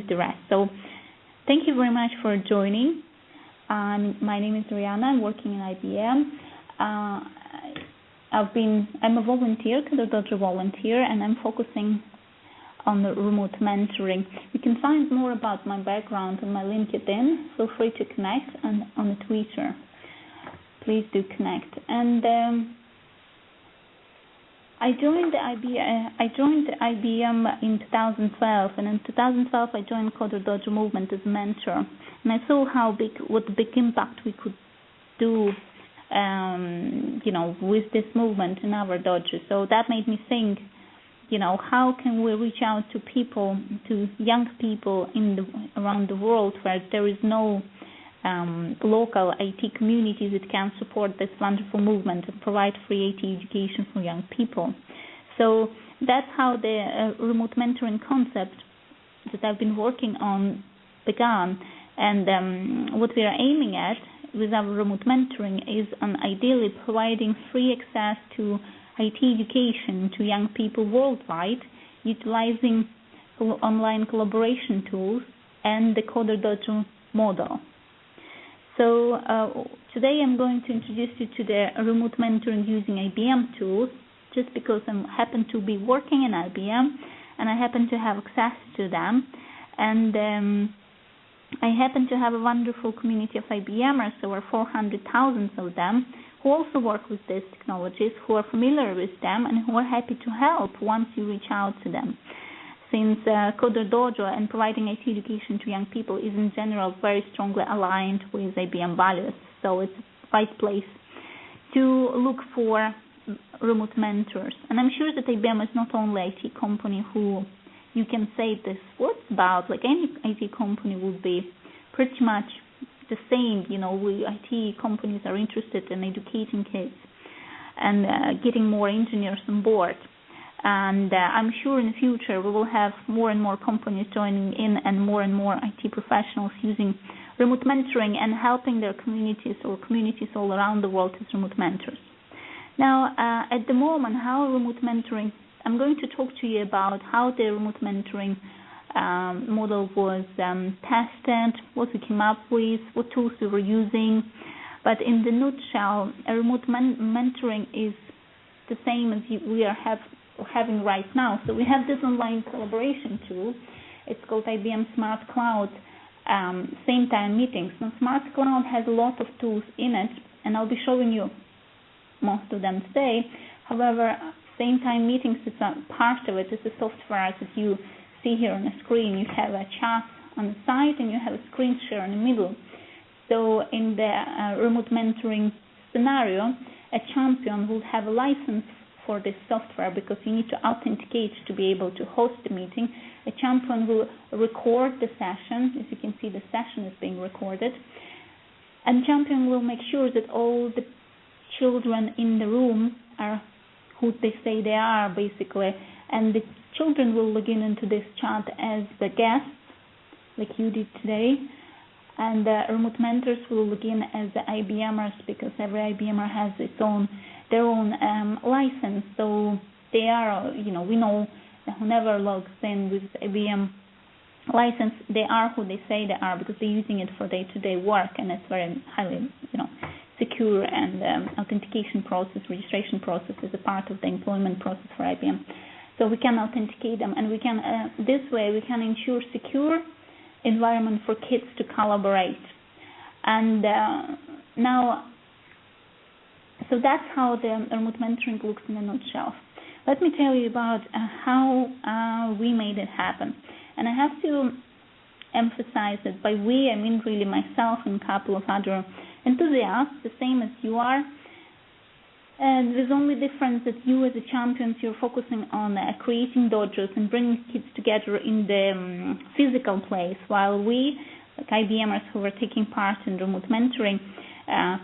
the rest. So thank you very much for joining. My name is Rihanna. I'm working in IBM. I'm a volunteer, CoderDojo volunteer, and I'm focusing on the remote mentoring. You can find more about my background on my LinkedIn. Feel free to connect, and on the Twitter. Please do connect. And I joined the IBM in 2012, and in 2012 I joined CoderDojo movement as a mentor, and I saw what big impact we could do, with this movement in our dojo. So that made me think, how can we reach out to people, to young people around the world where there is no local IT community that can support this wonderful movement and provide free IT education for young people. So that's how the remote mentoring concept that I've been working on began. And what we are aiming at with our remote mentoring is ideally providing free access to IT education to young people worldwide, utilizing online collaboration tools and the CoderDojo model. So today I'm going to introduce you to the remote mentoring using IBM tools, just because I happen to be working in IBM and I happen to have access to them. And I happen to have a wonderful community of IBMers, over 400,000 of them, who also work with these technologies, who are familiar with them, and who are happy to help once you reach out to them. Since CoderDojo and providing IT education to young people is in general very strongly aligned with IBM values, so it's the right place to look for remote mentors. And I'm sure that IBM is not only an IT company who you can say this words about, like any IT company would be pretty much the same. IT companies are interested in educating kids and getting more engineers on board. And I'm sure in the future we will have more and more companies joining in and more IT professionals using remote mentoring and helping their communities or communities all around the world as remote mentors. Now, at the moment, I'm going to talk to you about how the remote mentoring model was tested, what we came up with, what tools we were using. But in the nutshell, a remote mentoring is the same as we are having right now. So we have this online collaboration tool. It's called IBM Smart Cloud Same Time Meetings. Now, Smart Cloud has a lot of tools in it, and I'll be showing you most of them today. However, Same Time Meetings is a part of it. It's a software that you see here on the screen. You have a chat on the side and you have a screen share in the middle. So in the remote mentoring scenario, a champion will have a license for this software because you need to authenticate to be able to host the meeting. A champion will record the session. As you can see, the session is being recorded. And champion will make sure that all the children in the room are who they say they are, basically, and the children will log into this chat as the guests, like you did today, and the remote mentors will log in as the IBMers, because every IBMer has their own license. So they are, we know that whoever logs in with IBM license, they are who they say they are, because they're using it for day-to-day work, and it's very highly, secure, and authentication process, registration process is a part of the employment process for IBM. So we can authenticate them, and we can this way we can ensure secure environment for kids to collaborate. And now, so that's how the remote mentoring looks in a nutshell. Let me tell you about how we made it happen. And I have to emphasize that by we, I mean really myself and a couple of other enthusiasts, the same as you are. And there's only difference that you as a champions, you're focusing on creating dojos and bringing kids together in the physical place, while we, like IBMers who were taking part in remote mentoring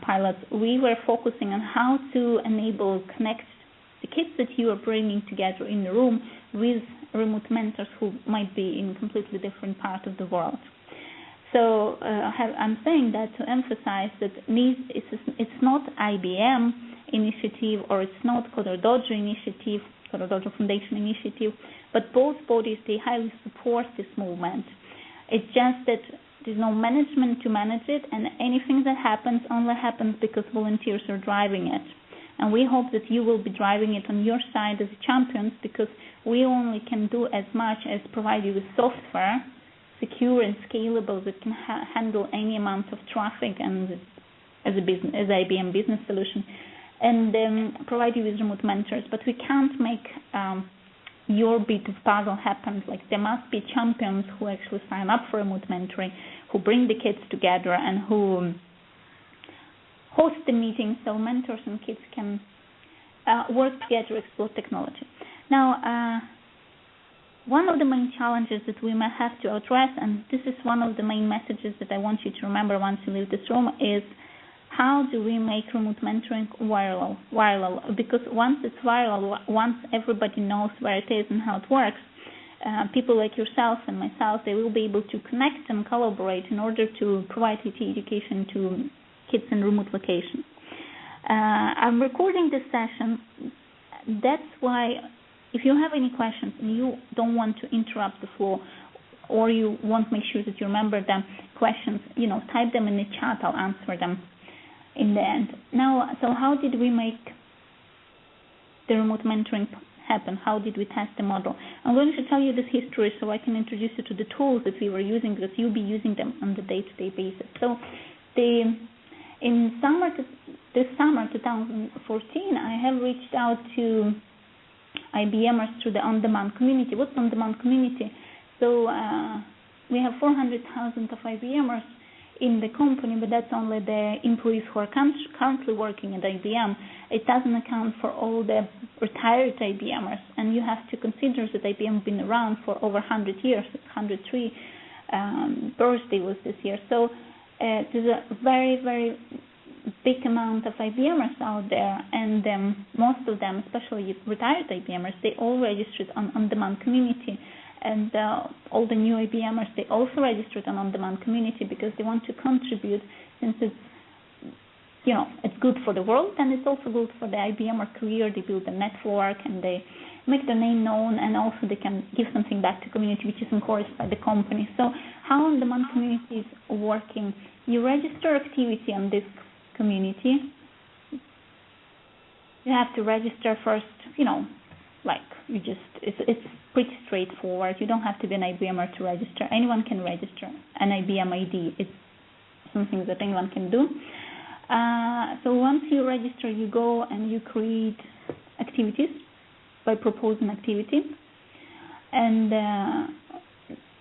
pilots, we were focusing on how to connect the kids that you are bringing together in the room with remote mentors who might be in a completely different part of the world. So I'm saying that to emphasize that it's not IBM initiative, or it's not CoderDojo initiative, CoderDojo Foundation initiative, but both bodies, they highly support this movement. It's just that there's no management to manage it, and anything that happens only happens because volunteers are driving it. And we hope that you will be driving it on your side as champions, because we only can do as much as provide you with software, secure and scalable, that can handle any amount of traffic, and as IBM business solution, and provide you with remote mentors. But we can't make your bit of puzzle happen. Like, there must be champions who actually sign up for remote mentoring, who bring the kids together, and who host the meetings so mentors and kids can work together, explore technology. Now, one of the main challenges that we may have to address, and this is one of the main messages that I want you to remember once you leave this room, is how do we make remote mentoring viral? Because once it's viral, once everybody knows where it is and how it works, people like yourself and myself, they will be able to connect and collaborate in order to provide IT education to kids in remote locations. I'm recording this session. That's why, if you have any questions and you don't want to interrupt the flow, or you want to make sure that you remember them questions, type them in the chat. I'll answer them in the end. Now, so how did we make the remote mentoring happen? How did we test the model? I'm going to tell you this history so I can introduce you to the tools that we were using, because you'll be using them on the day-to-day basis. So this summer 2014, I have reached out to IBMers through the on-demand community. What's on-demand community? So we have 400,000 of IBMers in the company, but that's only the employees who are currently working at IBM. It doesn't account for all the retired IBMers, and you have to consider that IBM has been around for over 100 years. 103 birthday was this year. So there's a very, very big amount of IBMers out there, and most of them, especially retired IBMers, they all registered on on-demand community. And all the new IBMers, they also registered on on-demand community because they want to contribute, since it's, it's good for the world, and it's also good for the IBMer career. They build a network and they make their name known, and also they can give something back to community, which is encouraged by the company. So how on-demand community is working? You register activity on this community. You have to register first, it's pretty straightforward. You don't have to be an IBMer to register. Anyone can register an IBM ID. It's something that anyone can do. So once you register, you go and you create activities by proposing activity. And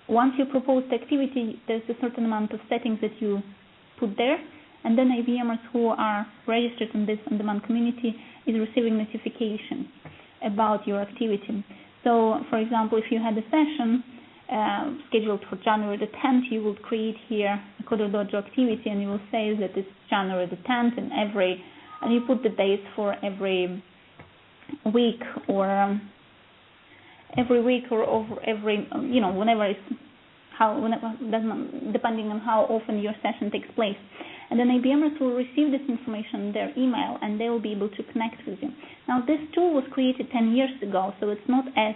once you propose the activity, there's a certain amount of settings that you put there. And then IBMers who are registered in this on-demand community is receiving notifications about your activity. So, for example, if you had a session scheduled for January the 10th, you would create here a CoderDojo activity, and you will say that it's January the 10th, and you put the dates for every week or over every, whenever depending on how often your session takes place. And then IBMers will receive this information in their email, and they will be able to connect with you. Now, this tool was created 10 years ago, so it's not as,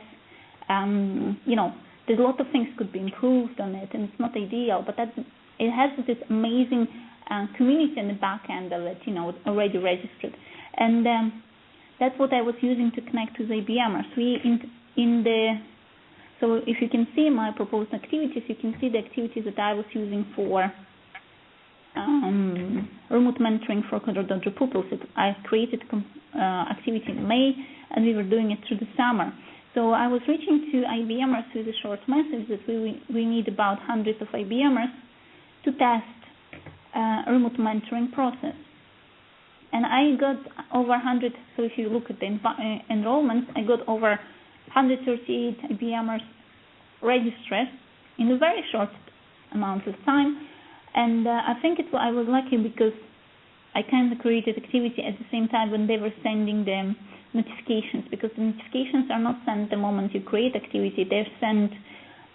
there's a lot of things could be improved on it, and it's not ideal, but it has this amazing community in the back end of it, already registered. And that's what I was using to connect with IBMers. So if you can see my proposed activities, you can see the activities that I was using for remote mentoring for CoderDojo pupils. I created activity in May, and we were doing it through the summer. So I was reaching to IBMers with a short message that we need about 100 of IBMers to test remote mentoring process. And I got over 100, so if you look at the enrollments, I got over 138 IBMers registered in a very short amount of time. And I think I was lucky because I kind of created activity at the same time when they were sending the notifications, because the notifications are not sent the moment you create activity. They're sent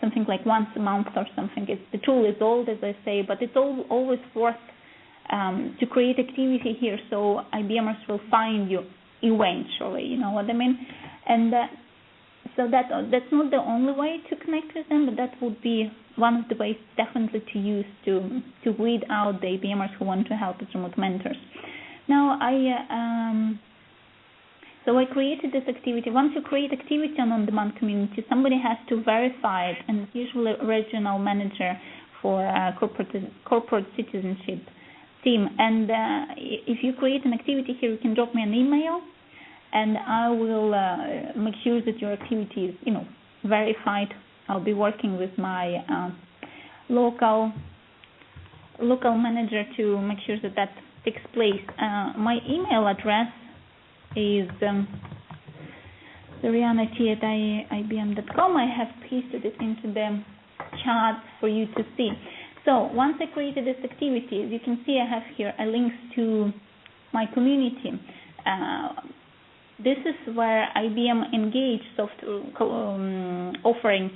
something like once a month or something. The tool is old, as I say, but it's always worth to create activity here, so IBMers will find you eventually, you know what I mean? And so that's not the only way to connect with them, but that would be one of the ways definitely to use to weed out the IBMers who want to help as remote mentors. Now so I created this activity. Once you create activity on on-demand community, somebody has to verify it, and it's usually a regional manager for corporate citizenship team. And if you create an activity here, you can drop me an email, and I will make sure that your activity is, verified. I'll be working with my local manager to make sure that takes place. My email address is Soriana@ibm.com. I have pasted it into the chat for you to see. So once I created this activity, as you can see, I have here a link to my community. This is where IBM Engage software offering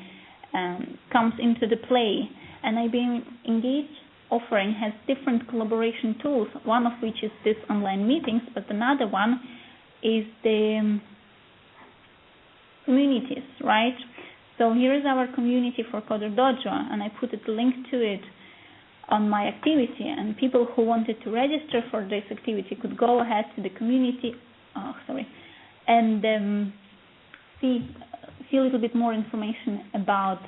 comes into the play, and IBM Engage offering has different collaboration tools, one of which is this online meetings, but another one is the communities, right? So here is our community for CoderDojo, and I put a link to it on my activity, and people who wanted to register for this activity could go ahead to the community, and see a little bit more information about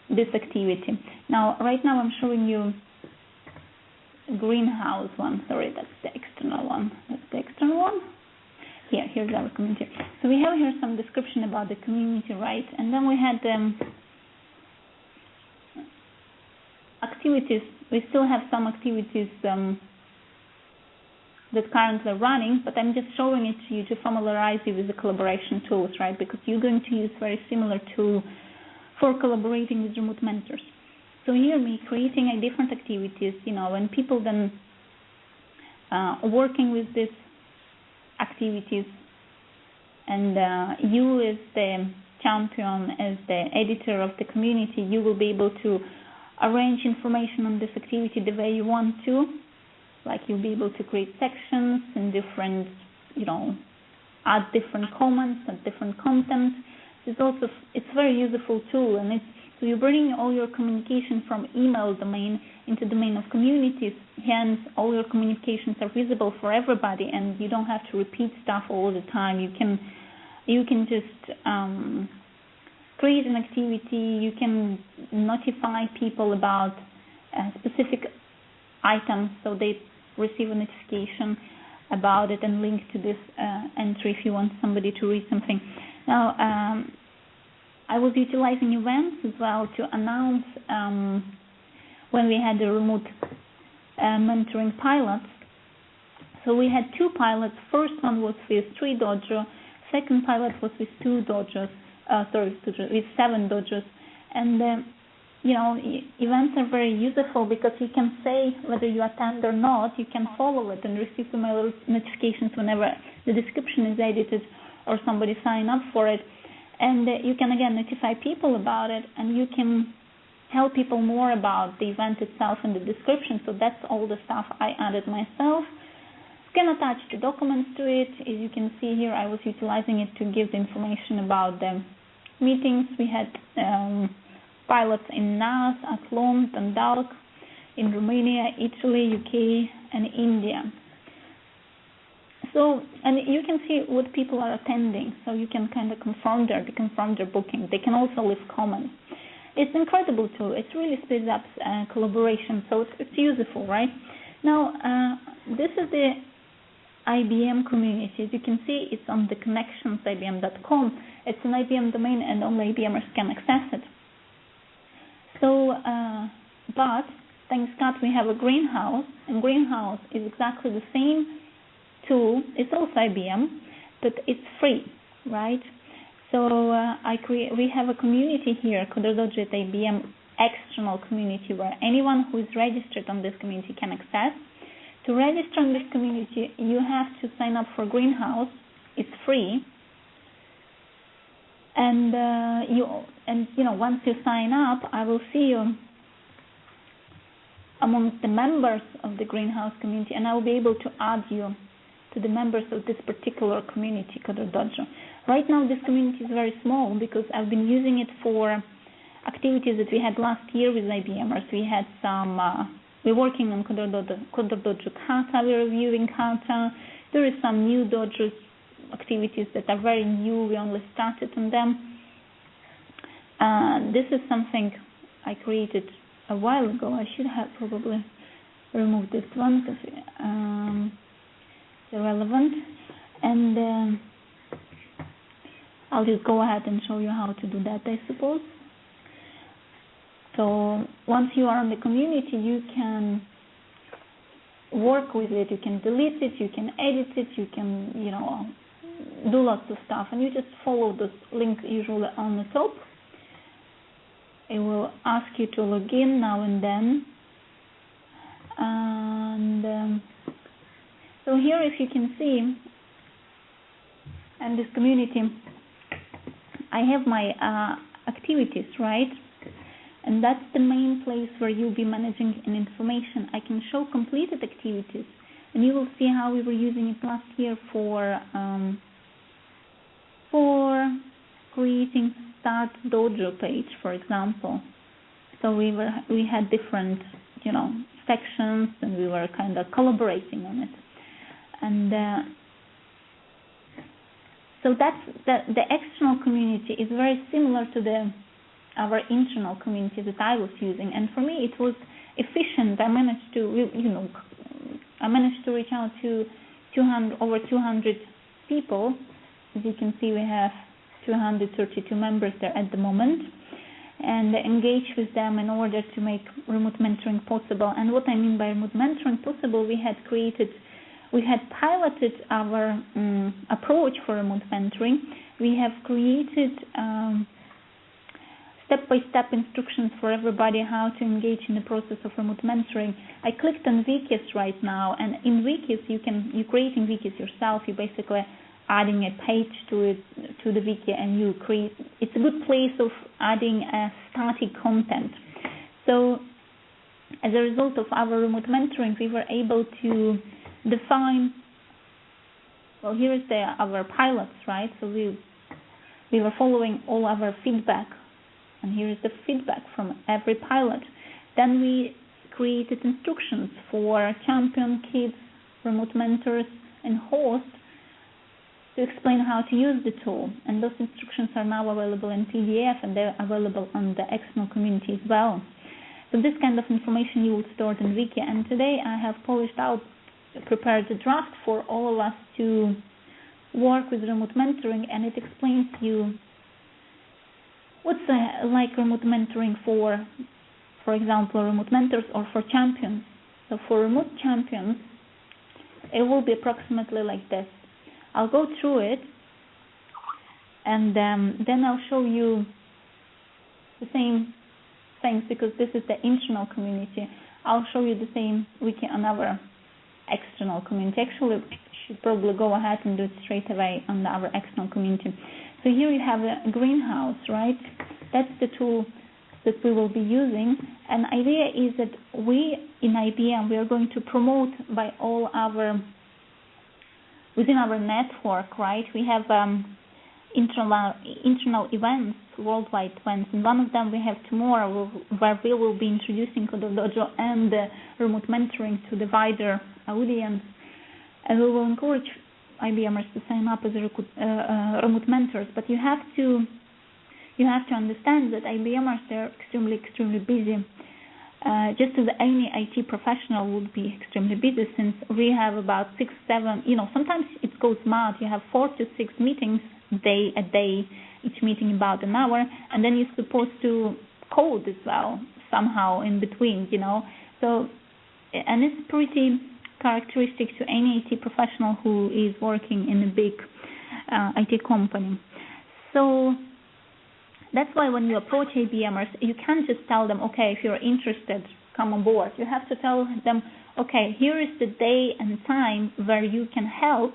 this activity. Now, right now I'm showing you greenhouse one. Sorry, that's the external one. Here's our community. So we have here some description about the community, right? And then we had activities. We still have some activities that currently are running, but I'm just showing it to you to familiarize you with the collaboration tools, right? Because you're going to use very similar tool for collaborating with remote mentors. So here, me creating different activities, and people then working with these activities, and you as the champion, as the editor of the community, you will be able to arrange information on this activity the way you want to. Like you'll be able to create sections and different, add different comments and different content. It's a very useful tool, and so you're bringing all your communication from email domain into domain of communities. Hence, all your communications are visible for everybody, and you don't have to repeat stuff all the time. You can just create an activity. You can notify people about specific items, so they receive a notification about it and link to this entry if you want somebody to read something. Now, I was utilizing events as well to announce when we had the remote mentoring pilots. So we had 2 pilots. First one was with 3 dojos. Second pilot was with 2 dojos. With 7 dojos. And events are very useful because you can say whether you attend or not. You can follow it and receive email notifications whenever the description is edited or somebody sign up for it. And you can again notify people about it, and you can tell people more about the event itself in the description. So that's all the stuff I added myself. You can attach the documents to it. As you can see here, I was utilizing it to give the information about the meetings. We had pilots in NAS, Athlon, Tandalc, in Romania, Italy, UK, and India. So, and you can see what people are attending, so you can kind of confirm their booking. They can also leave comments. It's an incredible tool. It really speeds up collaboration, so it's useful, right? Now, this is the IBM community. As you can see, it's on the connections.ibm.com. It's an IBM domain, and only IBMers can access it. So, but thanks God, we have a greenhouse, and greenhouse is exactly the same tool. It's also IBM, but it's free, right? So we have a community here, CoderDojo at IBM external community, where anyone who is registered on this community can access. To register on this community, you have to sign up for Greenhouse. It's free, and once you sign up, I will see you among the members of the Greenhouse community, and I will be able to add you to the members of this particular community, CoderDojo. Right now, this community is very small because I've been using it for activities that we had last year with IBMers. We had some, we're working on CoderDojo Kata, we're reviewing Kata. There is some new Dojo activities that are very new, we only started on them. This is something I created a while ago. I should have probably removed this one because it's irrelevant. And I'll just go ahead and show you how to do that, I suppose. So once you are in the community, you can work with it, you can delete it, you can edit it, you can, do lots of stuff. And you just follow this link usually on the top. It will ask you to log in now and then. And so here, if you can see, in this community, I have my activities, right? And that's the main place where you'll be managing an information. I can show completed activities, and you will see how we were using it last year for creating Start Dojo page, for example. So we had different, sections, and we were kind of collaborating on it. And so that's the external community is very similar to our internal community that I was using, and for me it was efficient. I managed to reach out to over 200 people. As you can see, we have 232 members there at the moment, and engage with them in order to make remote mentoring possible. And what I mean by remote mentoring possible, we had piloted our approach for remote mentoring. We have created step-by-step instructions for everybody how to engage in the process of remote mentoring. I clicked on wikis right now, and in wikis you're creating wikis yourself. You basically adding a page to the wiki, and you create. It's a good place of adding static content. So as a result of our remote mentoring, we were able to define. Well, here is our pilots, right? So we were following all our feedback. And here is the feedback from every pilot. Then we created instructions for champion, kids, remote mentors, and hosts to explain how to use the tool. And those instructions are now available in PDF, and they're available on the external community as well. So this kind of information you will store in Wiki. And today I have prepared a draft for all of us to work with remote mentoring, and it explains to you what's like remote mentoring for example, remote mentors or for champions. So for remote champions, it will be approximately like this. I'll go through it, and then I'll show you the same things, because this is the internal community. I'll show you the same wiki on our external community. Actually, I should probably go ahead and do it straight away on our external community. So here you have a greenhouse, right? That's the tool that we will be using. And the idea is that we, in IBM, we are going to promote by all within our network, right? We have internal events, worldwide events, and one of them we have tomorrow, where we will be introducing CoderDojo and remote mentoring to the wider audience. And we will encourage IBMers to sign up as remote mentors, but you have to understand that IBMers, they're extremely busy. Just as any IT professional would be extremely busy, since we have about 6, 7. Sometimes it goes mad. You have 4 to 6 meetings a day, each meeting about an hour, and then you're supposed to code as well somehow in between. So, and it's pretty characteristic to any IT professional who is working in a big IT company. So that's why when you approach IBMers, you can't just tell them, okay, if you're interested, come on board. You have to tell them, okay, here is the day and time where you can help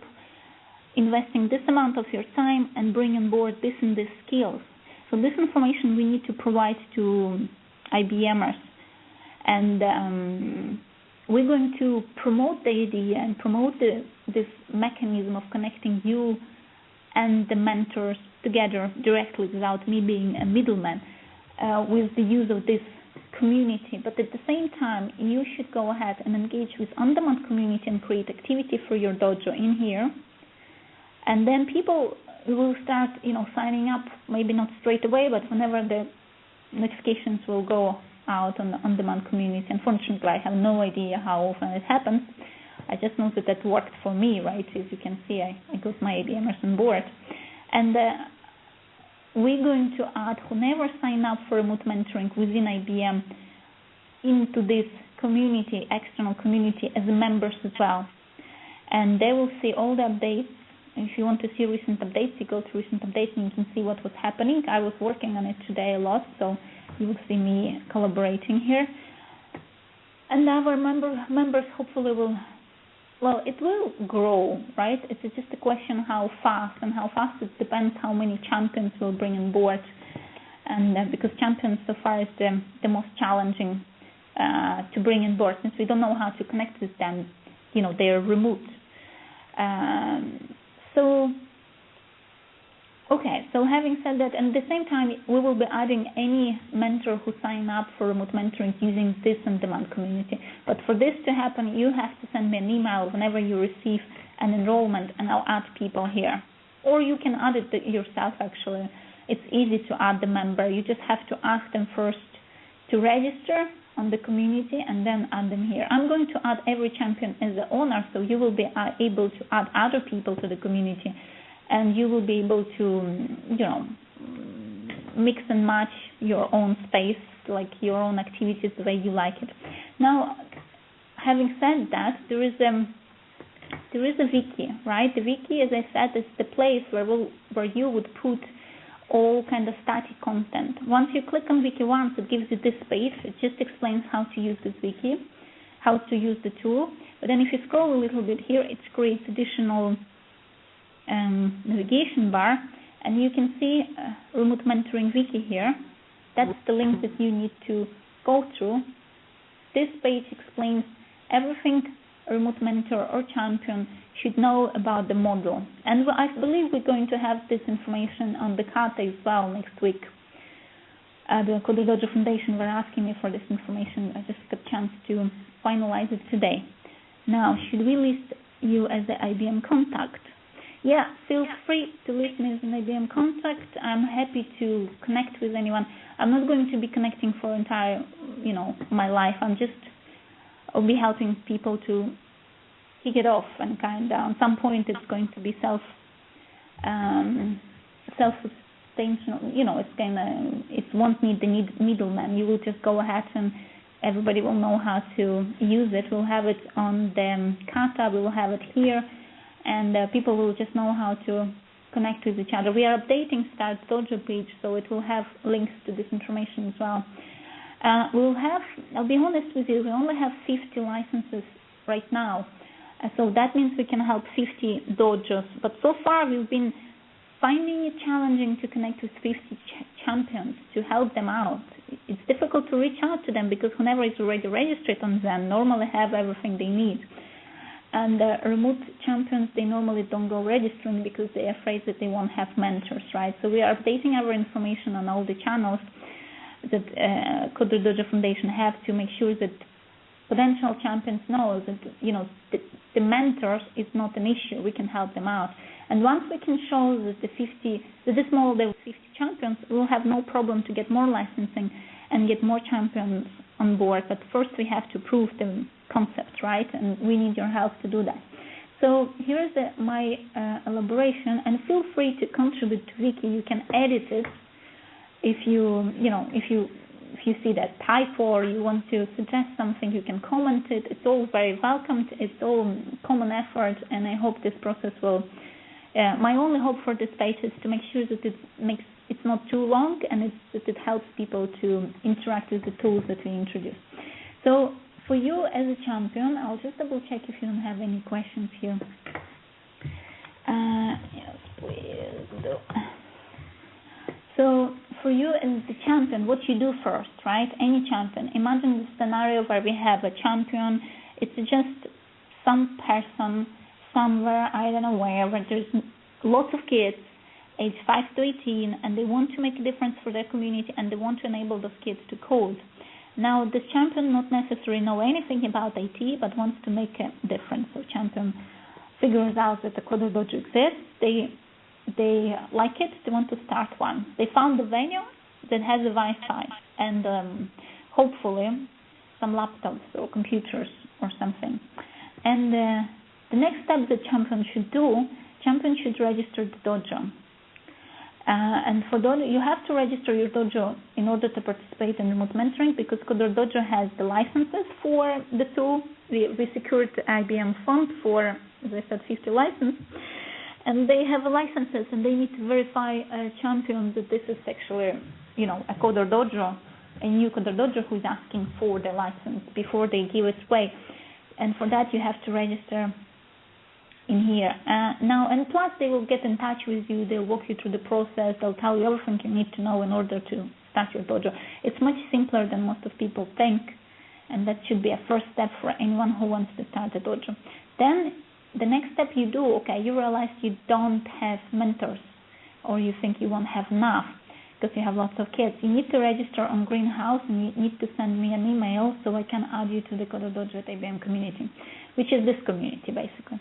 investing this amount of your time and bring on board this and this skills. So this information we need to provide to IBMers. And we're going to promote the idea and promote this mechanism of connecting you and the mentors together directly without me being a middleman. with the use of this community. But at the same time, you should go ahead and engage with on-demand community and create activity for your dojo in here. And then people will start, signing up, maybe not straight away, but whenever the notifications will go out on the on-demand community. Unfortunately, I have no idea how often it happens. I just know that worked for me, right? As you can see, I got my IBMers on board. And we're going to add whoever sign up for remote mentoring within IBM into this community, external community, as members as well. And they will see all the updates. If you want to see recent updates, you go to recent updates and you can see what was happening. I was working on it today a lot, so you will see me collaborating here. And our members hopefully will, it will grow, right? It's just a question how fast, and how fast it depends how many champions we'll bring on board. And because champions so far is the most challenging to bring on board, since we don't know how to connect with them, they're remote. So having said that, and at the same time, we will be adding any mentor who sign up for remote mentoring using this on-demand community. But for this to happen, you have to send me an email whenever you receive an enrollment, and I'll add people here. Or you can add it yourself, actually. It's easy to add the member. You just have to ask them first to register on the community and then add them here. I'm going to add every champion as the owner, so you will be able to add other people to the community, and you will be able to, mix and match your own space, like your own activities the way you like it. Now, having said that, there is a wiki, right? The wiki, as I said, is the place where you would put all kind of static content. Once you click on wiki once, it gives you this page. It just explains how to use this wiki, how to use the tool. But then if you scroll a little bit here, it creates additional navigation bar, and you can see remote mentoring wiki here. That's the link that you need to go through. This page explains everything a remote mentor or champion should know about the model. And I believe we're going to have this information on the kata as well next week. The CoderDojo Foundation were asking me for this information. I just got a chance to finalize it today. Now, should we list you as the IBM contact? Yeah, feel free to list me as an IBM contact. I'm happy to connect with anyone. I'm not going to be connecting for entire, my life. I'll be helping people to kick it off, and kind of at some point it's going to be self-sustainable. It won't need the middleman. You will just go ahead and everybody will know how to use it. We'll have it on the kata. We will have it here. And people will just know how to connect with each other. We are updating Start Dojo page, so it will have links to this information as well. I'll be honest with you, we only have 50 licenses right now. So that means we can help 50 dojos. But so far we've been finding it challenging to connect with 50 champions to help them out. It's difficult to reach out to them because whoever is already registered on them normally have everything they need. And remote champions, they normally don't go registering because they're afraid that they won't have mentors, right? So we are updating our information on all the channels that CoderDojo Foundation have to make sure that potential champions know that, the mentors is not an issue. We can help them out. And once we can show that this model there was 50 champions, we'll have no problem to get more licensing and get more champions on board. But first we have to prove the concept, right? And we need your help to do that. So here's my elaboration, and feel free to contribute to Wiki. You can edit it if you see that typo or you want to suggest something. You can comment it. It's all very welcomed. It's all common effort, and I hope this process will. My only hope for this page is to make sure that it's not too long, and that it helps people to interact with the tools that we introduce. So for you as a champion, I'll just double check if you don't have any questions here. Yes, please do. So for you as the champion, what you do first, right? Any champion. Imagine the scenario where we have a champion. It's just some person somewhere, I don't know where there's lots of kids, age 5 to 18, and they want to make a difference for their community, and they want to enable those kids to code. Now, this champion not necessarily know anything about IT, but wants to make a difference. So champion figures out that the CoderDojo exists. They like it. They want to start one. They found the venue that has a Wi-Fi and hopefully some laptops or computers or something. And the next step that champion should do, champion should register the dojo. And for dojo, you have to register your dojo in order to participate in remote mentoring, because CoderDojo has the licenses for the tool. We secured the IBM fund for, as I said, 50 licenses. And they have licenses, and they need to verify a champion that this is actually, a CoderDojo, a new CoderDojo who is asking for the license before they give it away. And for that, you have to register in here. Now, and plus they will get in touch with you, they'll walk you through the process, they'll tell you everything you need to know in order to start your dojo. It's much simpler than most of people think, and that should be a first step for anyone who wants to start a dojo. Then the next step you do, you realize you don't have mentors, or you think you won't have enough because you have lots of kids. You need to register on Greenhouse, and you need to send me an email so I can add you to the CoderDojo at IBM community, which is this community basically.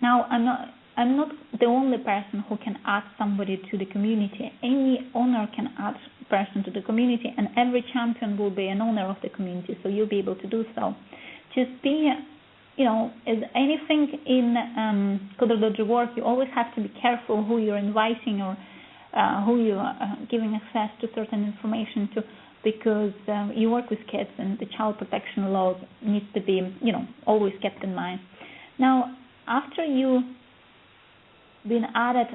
Now, I'm not the only person who can add somebody to the community. Any owner can add a person to the community, and every champion will be an owner of the community, so you'll be able to do so. Just be, as anything in CoderDojo work, you always have to be careful who you're inviting or who you are giving access to certain information to, because you work with kids, and the child protection laws needs to be, always kept in mind. Now, after you've been added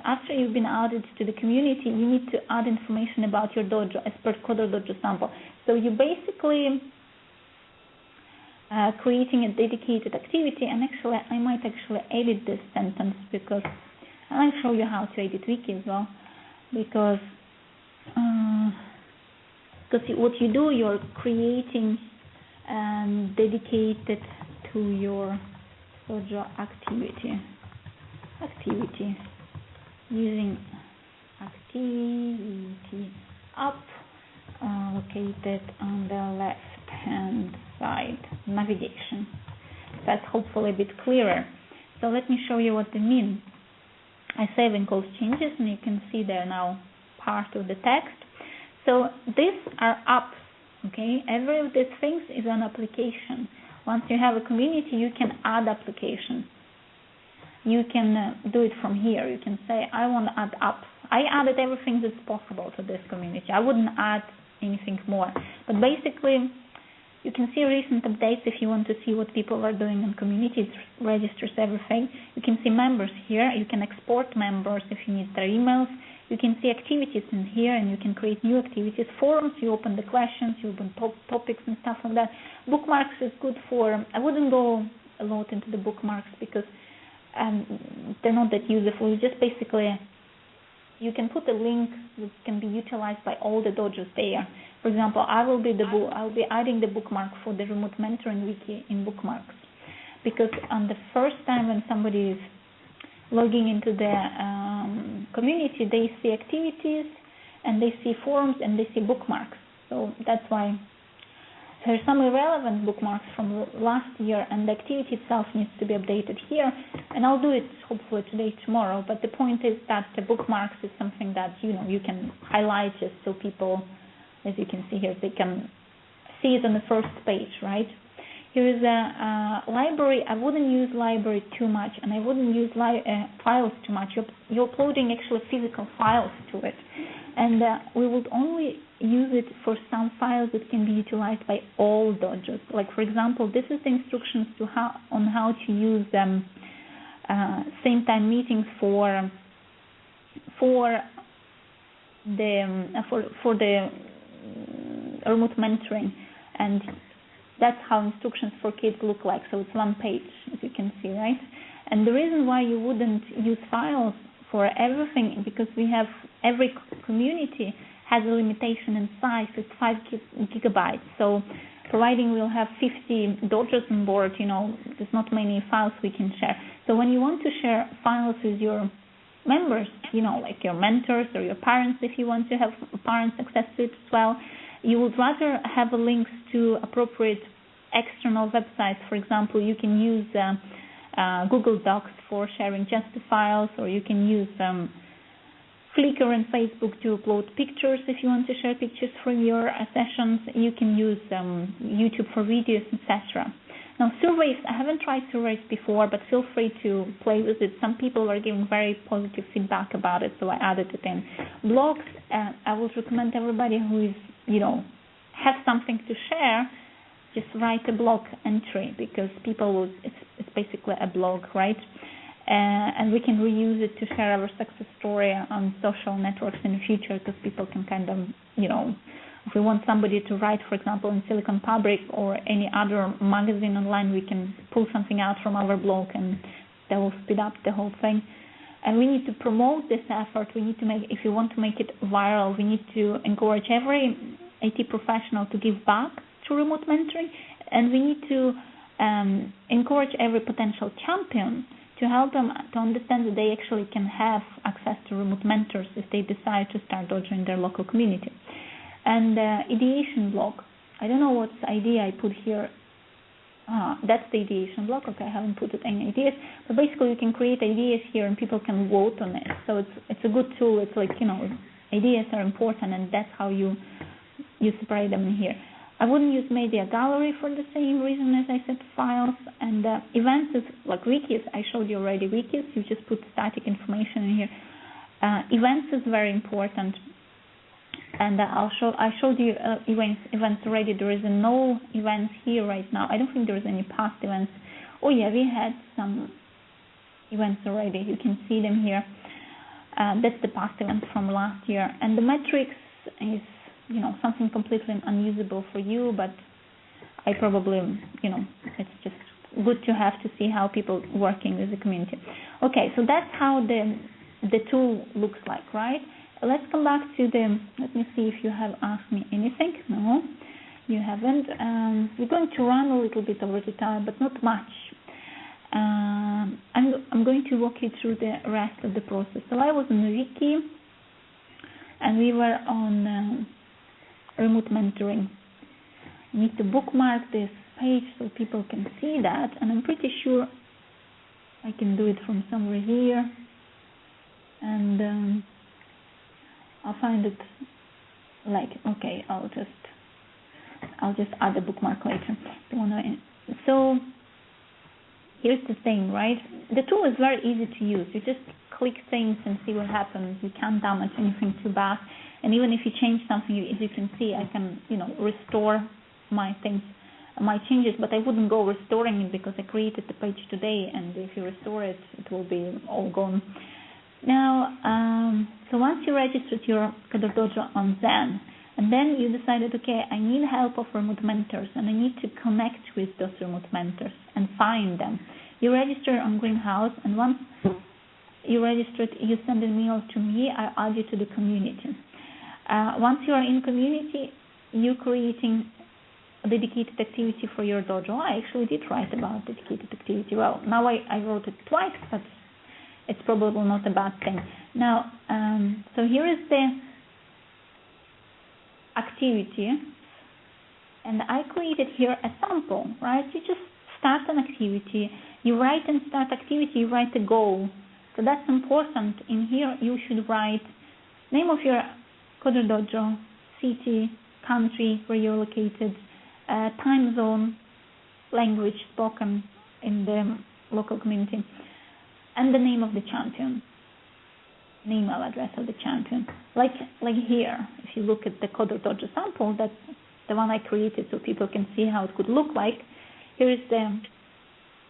to the community, you need to add information about your dojo as per CoderDojo sample. So you basically creating a dedicated activity, and actually, I might edit this sentence, because I'll show you how to edit wiki as well, because what you do, you're creating dedicated to your dojo activity using activity up located on the left hand side navigation. That's hopefully a bit clearer. So let me show you what they mean. I save and close changes, and you can see they're now part of the text. So these are apps, Every of these things is an application. Once you have a community, you can add applications. You can do it from here. You can say, I want to add apps. I added everything that's possible to this community. I wouldn't add anything more. But basically, you can see recent updates if you want to see what people are doing in community. It registers everything. You can see members here. You can export members if you need their emails. You can see activities in here, and you can create new activities. Forums, you open the questions, you open topics and stuff like that. Bookmarks is good for, I wouldn't go a lot into the bookmarks because they're not that useful. You just basically, you can put a link that can be utilized by all the dojos there. For example, I'll be adding the bookmark for the remote mentoring wiki in bookmarks, because on the first time when somebody is logging into the community, they see activities, and they see forums, and they see bookmarks. So that's why there's some irrelevant bookmarks from last year, and the activity itself needs to be updated here. And I'll do it hopefully today, tomorrow. But the point is that the bookmarks is something that you can highlight just so people, as you can see here, they can see it on the first page, right? Here is a library. I wouldn't use library too much, and I wouldn't use files too much. You're uploading actually physical files to it, and we would only use it for some files that can be utilized by all dojos. Like, for example, this is the instructions on how to use same-time meetings for the remote mentoring, and that's how instructions for kids look like. So it's one page, as you can see, right? And the reason why you wouldn't use files for everything, because we have every community has a limitation in size. It's 5 gigabytes. So providing we'll have 50 dojos on board, there's not many files we can share. So when you want to share files with your members, like your mentors or your parents, if you want to have parents access to it as well. You would rather have links to appropriate external websites. For example, you can use Google Docs for sharing just the files, or you can use Flickr and Facebook to upload pictures if you want to share pictures from your sessions. You can use YouTube for videos, etc. Now, surveys, I haven't tried surveys before, but feel free to play with it. Some people are giving very positive feedback about it, so I added it in. Blogs, I would recommend everybody who is, has something to share, just write a blog entry, because people will, it's basically a blog, right? And we can reuse it to share our success story on social networks in the future, because people can kind of, if we want somebody to write, for example, in Silicon Fabric or any other magazine online, we can pull something out from our blog, and that will speed up the whole thing. And we need to promote this effort. We need to make, if you want to make it viral, we need to encourage every IT professional to give back to remote mentoring, and we need to encourage every potential champion to help them to understand that they actually can have access to remote mentors if they decide to start Dojo in their local community. And ideation blog. I don't know what idea I put here. That's the ideation blog. Okay, I haven't put any ideas. But basically, you can create ideas here, and people can vote on it. So it's a good tool. It's like, ideas are important, and that's how you separate them in here. I wouldn't use media gallery for the same reason as I said files. And events is like wikis. I showed you already wikis. You just put static information in here. Events is very important. And I showed you events already. There is no events here right now. I don't think there is any past events. Oh yeah, we had some events already. You can see them here. That's the past events from last year. And the metrics is, something completely unusable for you, but I probably, it's just good to have to see how people working with the community. Okay, so that's how the tool looks like, right? Let's come back to let me see if you have asked me anything. No, you haven't. We're going to run a little bit over the time, but not much. I'm going to walk you through the rest of the process. So I was on the wiki, and we were on remote mentoring. You need to bookmark this page so people can see that, and I'm pretty sure I can do it from somewhere here, and I'll find it. Okay, I'll just add the bookmark later. So here's the thing, right? The tool is very easy to use. You just click things and see what happens. You can't damage anything too bad. And even if you change something, as you can see, I can, restore my things, my changes, but I wouldn't go restoring it because I created the page today, and if you restore it, it will be all gone. Now, so once you registered your CoderDojo on Zen, and then you decided, okay, I need help of remote mentors, and I need to connect with those remote mentors and find them. You register on Greenhouse, and once you registered, you send an email to me, I add you to the community. Once you are in community, you're creating a dedicated activity for your dojo. I actually did write about dedicated activity. Well, now I wrote it twice, but it's probably not a bad thing. Now, so here is the activity, and I created here a sample, right? You just start an activity, you write in start activity, you write a goal. So that's important. In here, you should write name of your CoderDojo, city, country where you're located, time zone, language spoken in the local community, and the name of the champion, email address of the champion. Like here, if you look at the CoderDojo sample, that's the one I created so people can see how it could look like. Here is the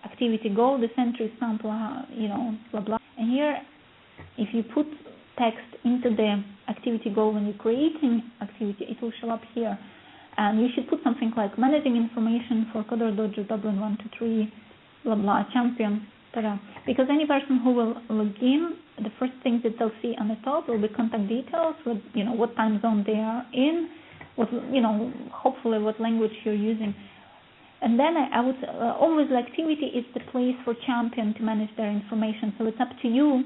activity goal, the century sample, blah, blah. And here, if you put text into the activity goal when you're creating activity, it will show up here. And you should put something like managing information for CoderDojo Dublin 123, blah, blah, champion, ta-da. Because any person who will log in, the first thing that they'll see on the top will be contact details, with, what time zone they are in, what, hopefully what language you're using. And then I would always, the activity is the place for champion to manage their information. So it's up to you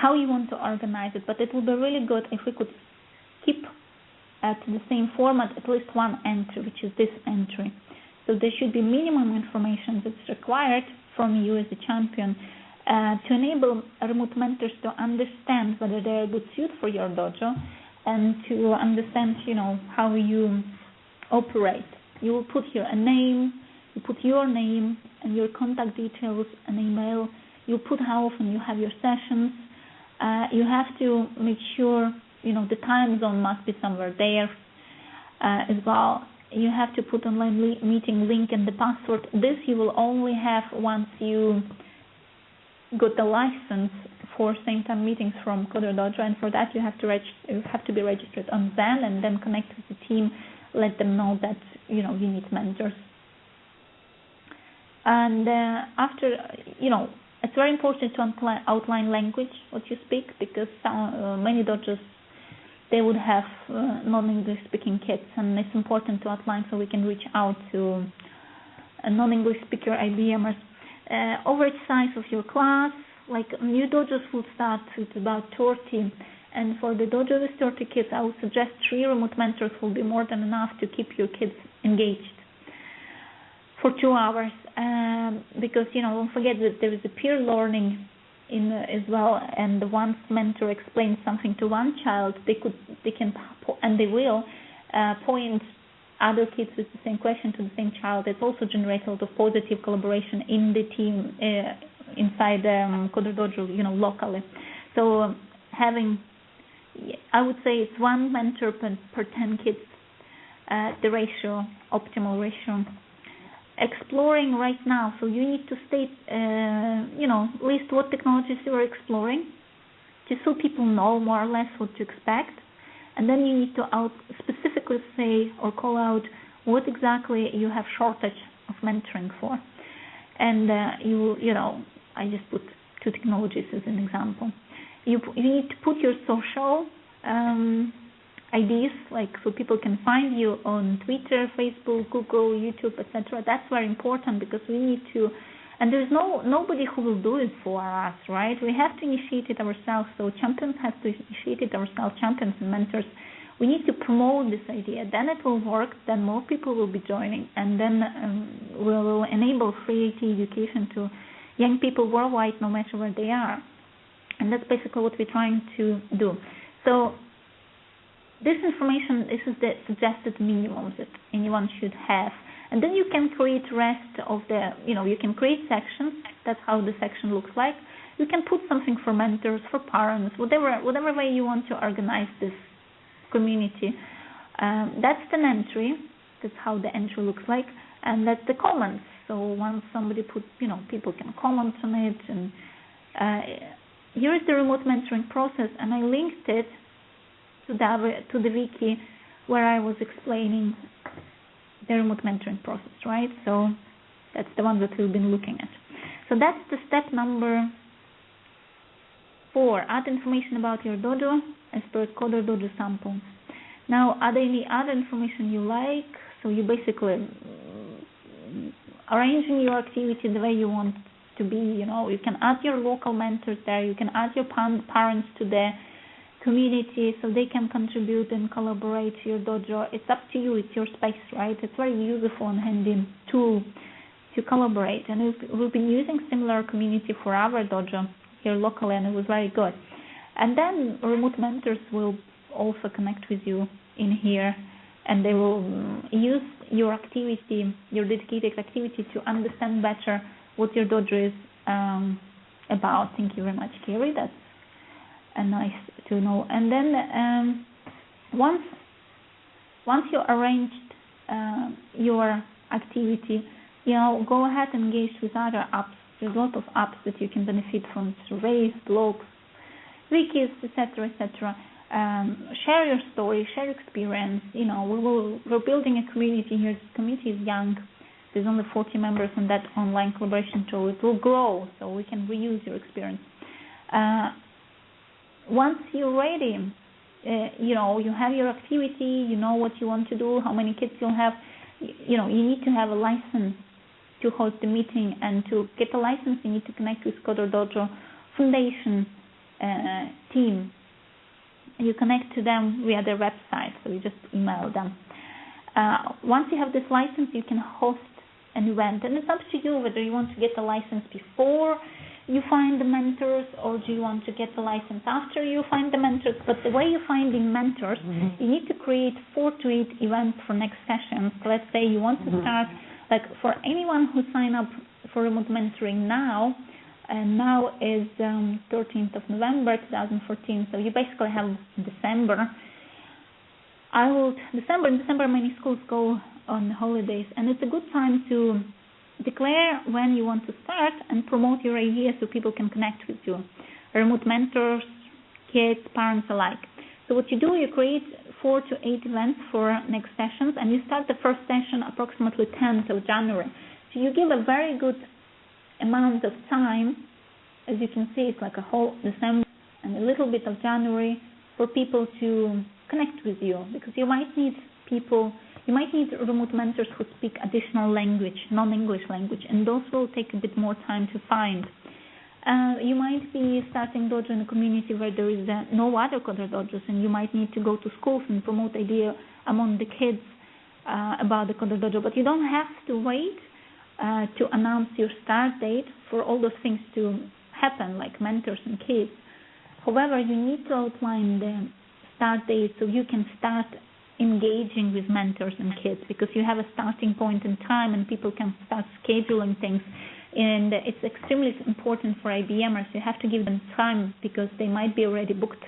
how you want to organize it. But it would be really good if we could keep at the same format at least one entry, which is this entry. So there should be minimum information that's required from you as a champion to enable remote mentors to understand whether they're a good suit for your dojo and to understand, how you operate. You will put here a name, you put your name and your contact details, an email. You put how often you have your sessions. You have to make sure, the time zone must be somewhere there as well. You have to put online meeting link and the password. This you will only have once you got the license for same-time meetings from CoderDojo, and for that you have to be registered on Zen and then connect with the team, let them know that you need mentors. And after, it's very important to outline language what you speak, because many dojos, they would have non-English speaking kids, and it's important to outline so we can reach out to a non-English speaker IBMers. Average size of your class, like new dojos will start with about 30, and for the dojo with 30 kids, I would suggest 3 remote mentors will be more than enough to keep your kids engaged for 2 hours, because don't forget that there is a peer learning as well, and once mentor explains something to one child, they can and they will point other kids with the same question to the same child. It also generates a lot of positive collaboration in the team inside CoderDojo, locally. So I would say it's 1 mentor per 10 kids, the ratio, optimal ratio. Exploring right now, so you need to state, list what technologies you are exploring, just so people know more or less what to expect. And then you need to specifically say or call out what exactly you have shortage of mentoring for. And I just put 2 technologies as an example. You need to put your social IDs, so people can find you on Twitter, Facebook, Google, YouTube, etc. That's very important, because we need to, and there's nobody who will do it for us, right? We have to initiate it ourselves. So champions have to initiate it ourselves, champions and mentors. We need to promote this idea. Then it will work. Then more people will be joining, and then we'll enable free IT education to young people worldwide, no matter where they are. And that's basically what we're trying to do. So this information, this is the suggested minimums that anyone should have. And then you can create rest of you can create sections. That's how the section looks like. You can put something for mentors, for parents, whatever way you want to organize this community. That's the entry. That's how the entry looks like. And that's the comments. So once somebody put, people can comment on it. And here is the remote mentoring process. And I linked it to the wiki where I was explaining the remote mentoring process, right? So that's the one that we've been looking at. So that's the step number 4. Add information about your dojo as per CoderDojo samples. Now, add any other information you like. So you basically arranging your activity the way you want to be. You can add your local mentors there. You can add your parents to the community so they can contribute and collaborate to your dojo. It's up to you. It's your space, right? It's very useful and handy tool to collaborate. And we've been using similar community for our dojo here locally, and it was very good. And then remote mentors will also connect with you in here, and they will use your activity, your dedicated activity, to understand better what your dojo is about. Thank you very much, Kerry. That's nice to know. And then once you arranged your activity, go ahead and engage with other apps. There's a lot of apps that you can benefit from: surveys, blogs, wikis, etc., etc. Share your story, share your experience. We're building a community here. This community is young. There's only 40 members on that online collaboration tool. It will grow, so we can reuse your experience. Once you're ready, you have your activity, you know what you want to do, how many kids you'll have. You need to have a license to host the meeting, and to get a license, you need to connect with CoderDojo Foundation team. You connect to them via their website, so you just email them. Once you have this license, you can host an event, and it's up to you whether you want to get the license before you find the mentors, or do you want to get the license after you find the mentors. But the way you're finding mentors, you need to create 4 to 8 events for next sessions. So let's say you want to start, like for anyone who sign up for remote mentoring now, and now is 13th of November 2014, so you basically have December. In December many schools go on holidays, and it's a good time to declare when you want to start and promote your ideas so people can connect with you. Remote mentors, kids, parents alike. So what you do, you create 4 to 8 events for next sessions, and you start the first session approximately 10th of January. So you give a very good amount of time. As you can see, it's like a whole December and a little bit of January for people to connect with you, because you might need remote mentors who speak additional language, non-English language, and those will take a bit more time to find. You might be starting dojo in a community where there is no other CoderDojos, and you might need to go to schools and promote idea among the kids about the CoderDojo, but you don't have to wait to announce your start date for all those things to happen, like mentors and kids. However, you need to outline the start date so you can start engaging with mentors and kids, because you have a starting point in time and people can start scheduling things. And it's extremely important for IBMers. You have to give them time, because they might be already booked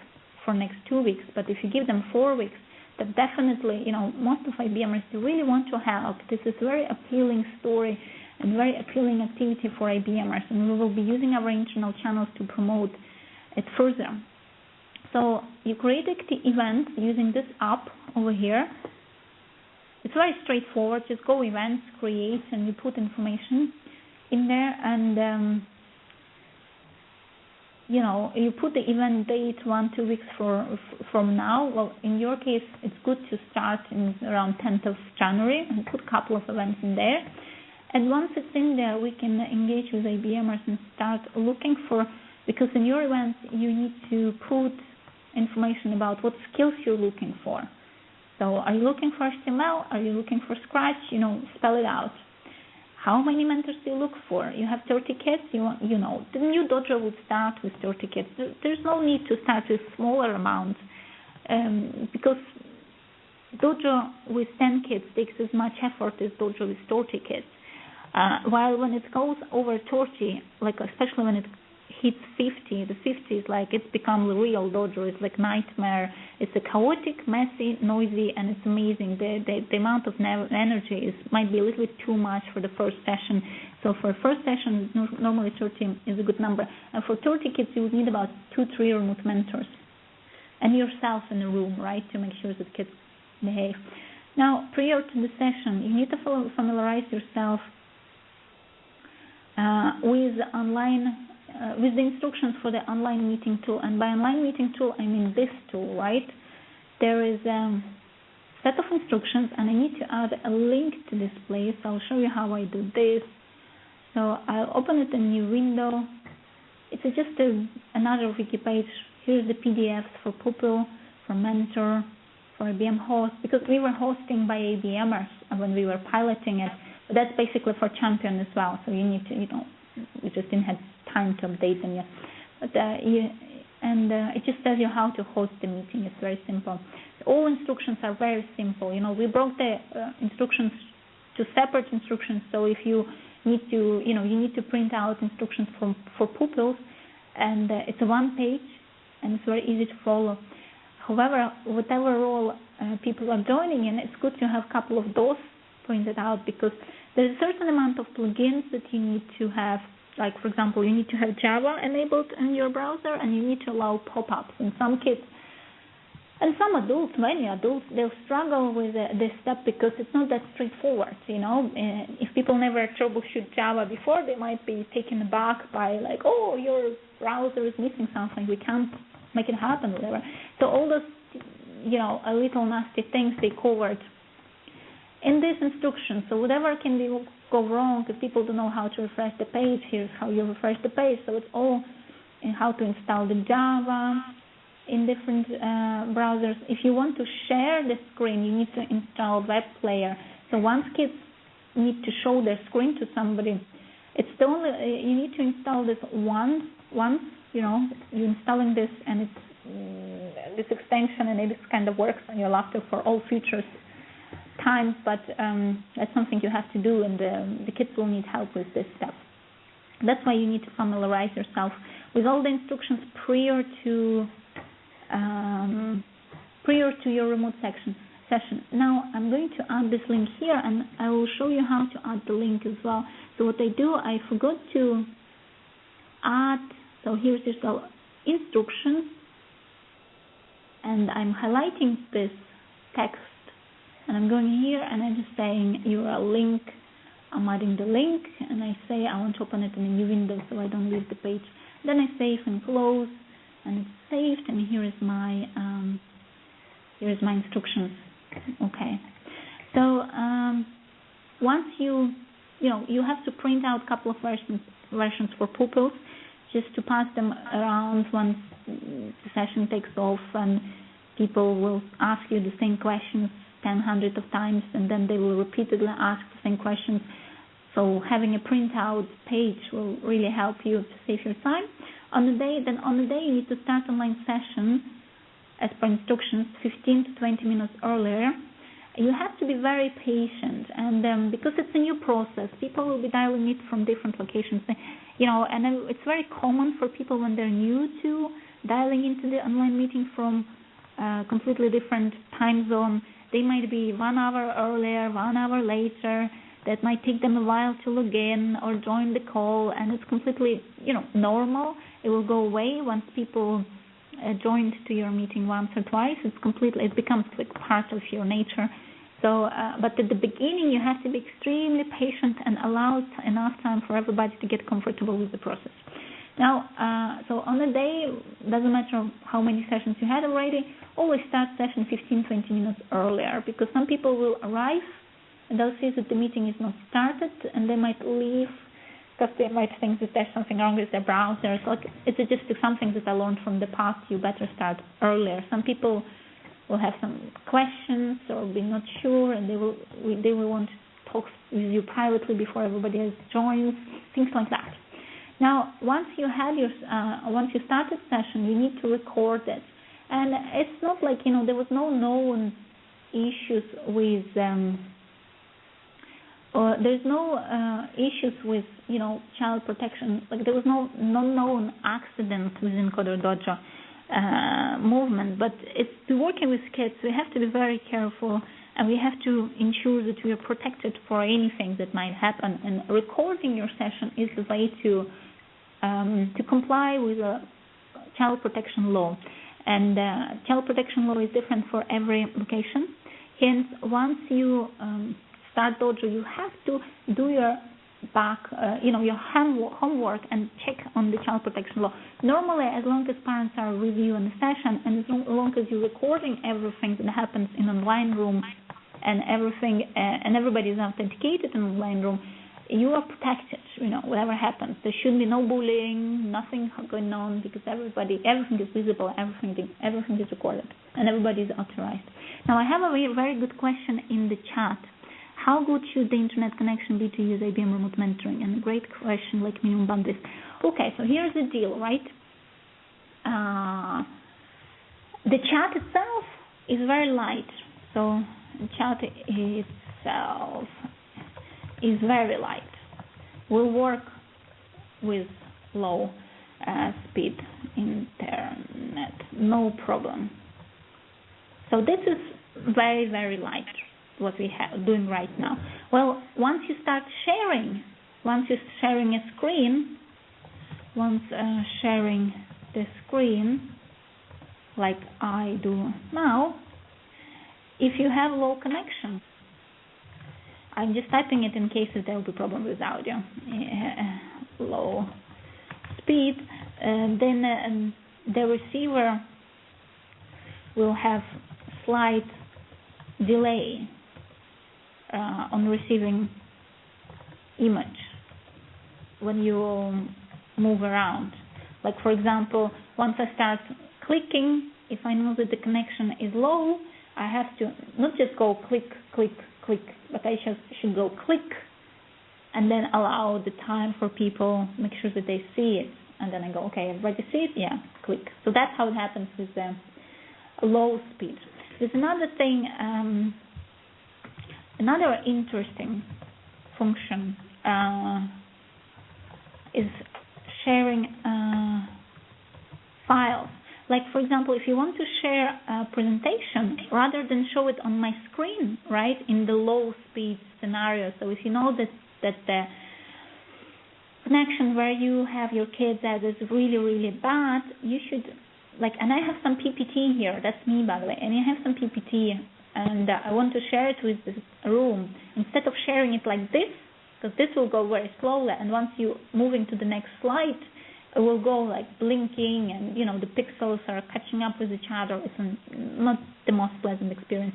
for next 2 weeks. But if you give them 4 weeks, that definitely, most of IBMers, they really want to help. This is a very appealing story and very appealing activity for IBMers, and we will be using our internal channels to promote it further. So you create the event using this app over here. It's very straightforward. Just go events, create, and you put information in there, and you put the event date 1-2 weeks from now. Well, in your case, it's good to start in around 10th of January and put a couple of events in there. And once it's in there, we can engage with IBMers and start looking for, because in your events, you need to put information about what skills you're looking for. So are you looking for HTML? Are you looking for Scratch? Spell it out. How many mentors do you look for? You have 30 kids, the new dojo would start with 30 kids. There's no need to start with smaller amounts, because dojo with 10 kids takes as much effort as dojo with 30 kids. While when it goes over 30, like especially when it hits 50, the 50 is like it's become the real dojo. It's like nightmare. It's a chaotic, messy, noisy, and it's amazing. The amount of energy might be a little bit too much for the first session. So for a first session, normally 30 is a good number. And for 30 kids, you would need about 2-3 remote mentors, and yourself in the room, right, to make sure that kids behave. Now, prior to the session, you need to familiarize yourself with the instructions for the online meeting tool. And by online meeting tool, I mean this tool, right? There is a set of instructions, and I need to add a link to this place. I'll show you how I do this. So I'll open it in a new window. It's just another wiki page. Here's the PDFs for Pupil, for Mentor, for IBM Host, because we were hosting by IBMers when we were piloting it. But that's basically for Champion as well. So you need to, we just didn't have time to update them yet. But it just tells you how to host the meeting. It's very simple. All instructions are very simple. We broke the instructions to separate instructions. So if you need to, you need to print out instructions for pupils, and it's a one page, and it's very easy to follow. However, whatever role people are joining in, it's good to have a couple of those printed out, because there's a certain amount of plugins that you need to have. Like, for example, you need to have Java enabled in your browser, and you need to allow pop-ups. And some kids, and some adults, many adults, they'll struggle with this step because it's not that straightforward, If people never troubleshoot Java before, they might be taken aback by like, oh, your browser is missing something, we can't make it happen, whatever. So all those, a little nasty things they covered in this instruction. So whatever can go wrong if people don't know how to refresh the page, here's how you refresh the page. So it's all how to install the Java in different browsers. If you want to share the screen, you need to install web player. So once kids need to show their screen to somebody, it's the only, you need to install this once, you're installing this, and it's this extension, and it kind of works on your laptop for all future times, but that's something you have to do, and the kids will need help with this stuff. That's why you need to familiarize yourself with all the instructions prior to your remote session. Now I'm going to add this link here, and I will show you how to add the link as well. So what I do, I forgot to add, so here's the instructions, and I'm highlighting this text, and I'm going here, and I'm just saying URL link. I'm adding the link, and I say I want to open it in a new window so I don't leave the page. Then I save and close, and it's saved, and here is my instructions. Okay, so once you have to print out a couple of versions for pupils, just to pass them around once the session takes off, and people will ask you the same questions 100 of times, and then they will repeatedly ask the same questions. So having a printout page will really help you to save your time. On the day you need to start online session as per instructions 15 to 20 minutes earlier. You have to be very patient, and because it's a new process, people will be dialing it from different locations. And it's very common for people when they're new to dialing into the online meeting from completely different time zone. They might be 1 hour earlier, 1 hour later. That might take them a while to log in or join the call, and it's completely, normal. It will go away once people joined to your meeting once or twice. It becomes like part of your nature. So, but at the beginning, you have to be extremely patient and allow enough time for everybody to get comfortable with the process. Now, so on a day, doesn't matter how many sessions you had already, always start session 15-20 minutes earlier, because some people will arrive and they'll see that the meeting is not started, and they might leave because they might think that there's something wrong with their browser. It's just something that I learned from the past. You better start earlier. Some people will have some questions or be not sure, and they will want to talk with you privately before everybody else joins, things like that. Now, once you started session, you need to record it, and it's not like there was no known issues with there's no issues with child protection. Like there was no known accidents within CoderDojo movement, but it's working with kids. We have to be very careful, and we have to ensure that we are protected for anything that might happen. And recording your session is the way to comply with a child protection law. And child protection law is different for every location. Hence, once you start Dojo, you have to do your your homework and check on the child protection law. Normally, as long as parents are reviewing the session, and as long as you're recording everything that happens in online room, and everything, and everybody is authenticated in online room, you are protected. Whatever happens, there should be no bullying, nothing going on, because everything is visible, everything is recorded, and everybody is authorized. Now, I have a very good question in the chat. How good should the internet connection be to use IBM remote mentoring? And a great question, like minimum bandwidth. Okay, so here's the deal, right? The chat itself is very light. So the chat itself is very light. Will work with low speed internet, no problem. So this is very, very light, what we have doing right now. Well, once you start sharing a screen, sharing the screen, like I do now, if you have low connection, I'm just typing it in case there will be problem with audio, low speed, then the receiver will have slight delay on receiving image when you move around. Like, for example, once I start clicking, if I know that the connection is low, I have to not just go click, click, click, but I should go click and then allow the time for people, make sure that they see it. And then I go, okay, everybody see it? Yeah, click. So that's how it happens with the low speed. There's another thing, another interesting function is sharing files. Like, for example, if you want to share a presentation, rather than show it on my screen, right, in the low speed scenario. So if you know that the connection where you have your kids at is really, really bad, you should, like, and I have some PPT here, that's me, by the way, and I have some PPT, and I want to share it with the room. Instead of sharing it like this, because this will go very slowly, and once you move into the next slide, it will go like blinking, and you know the pixels are catching up with each other. It's not the most pleasant experience.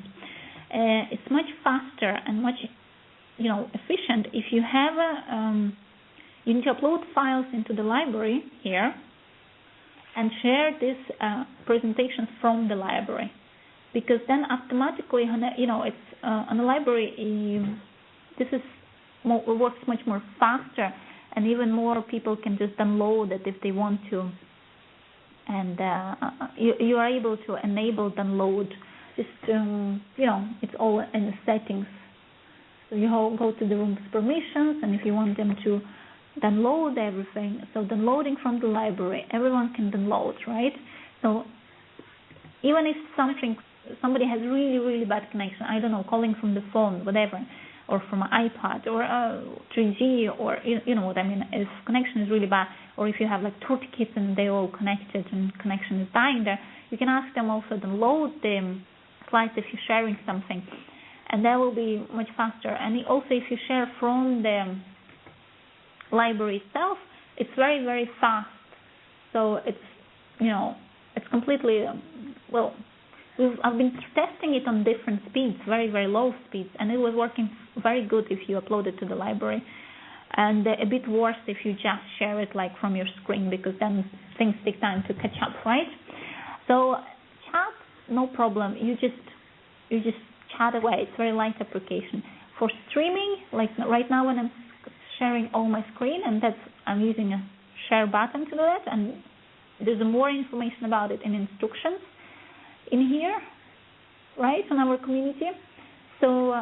It's much faster and much, efficient if you have you need to upload files into the library here and share this presentations from the library, because then automatically, it's on the library. This is works much more faster. And even more people can just download it if they want to. And you are able to enable download. Just, it's all in the settings. So you go to the room's permissions, and if you want them to download everything, so downloading from the library, everyone can download, right? So even if somebody has really, really bad connection, I don't know, calling from the phone, whatever, or from an iPad or 3G, or you know what I mean, if connection is really bad, or if you have like 30 kids and they're all connected and connection is dying there, you can ask them also to download the slides if you're sharing something, and that will be much faster. And also if you share from the library itself, it's very, very fast. So it's, it's completely, I've been testing it on different speeds, very, very low speeds, and it was working very good if you upload it to the library, and a bit worse if you just share it like from your screen, because then things take time to catch up, right? So chat, no problem. You just chat away. It's a very light application. For streaming, like right now when I'm sharing all my screen, and I'm using a share button to do that, and there's more information about it in instructions in here, right, on our community. So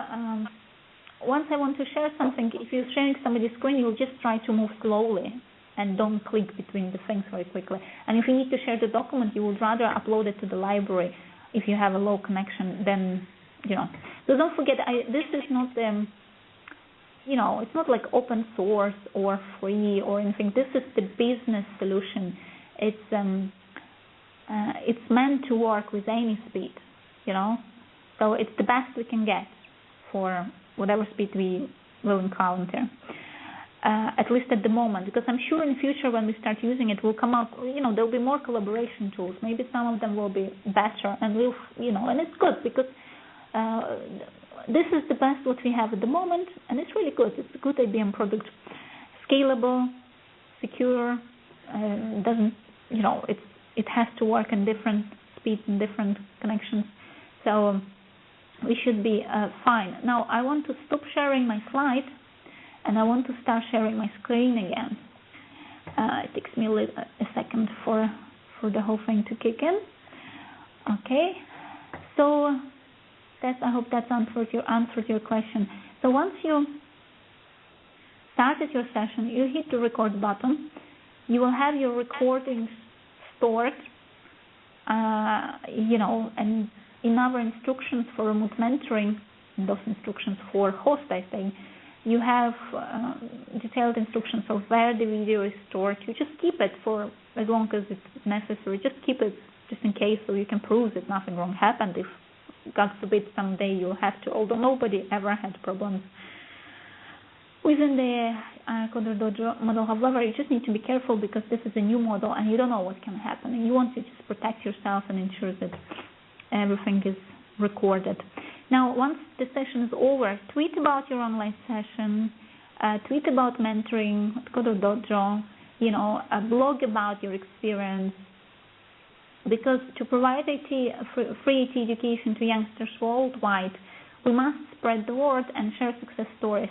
once I want to share something, if you're sharing somebody's screen, you'll just try to move slowly and don't click between the things very quickly. And if you need to share the document, you would rather upload it to the library if you have a low connection than, So don't forget, this is not it's not like open source or free or anything. This is the business solution. It's meant to work with any speed, So it's the best we can get for whatever speed we will encounter, at least at the moment. Because I'm sure in the future when we start using it, will come out, there'll be more collaboration tools. Maybe some of them will be better, and and it's good because this is the best what we have at the moment, and it's really good. It's a good IBM product, scalable, secure, doesn't, it has to work in different speeds and different connections. So we should be fine. Now I want to stop sharing my slide, and I want to start sharing my screen again. It takes me a second for the whole thing to kick in. Okay, so I hope that's answered your question. So once you started your session, you hit the record button. You will have your recordings stored, and in our instructions for remote mentoring, those instructions for host, I think, you have detailed instructions of where the video is stored. You just keep it for as long as it's necessary. Just keep it just in case, so you can prove that nothing wrong happened. If, God forbid, someday you have to, although nobody ever had problems within the CoderDojo model. However, you just need to be careful because this is a new model and you don't know what can happen. And you want to just protect yourself and ensure that everything is recorded. Now, once the session is over, tweet about your online session, tweet about mentoring, CoderDojo, a blog about your experience. Because to provide free IT education to youngsters worldwide, we must spread the word and share success stories.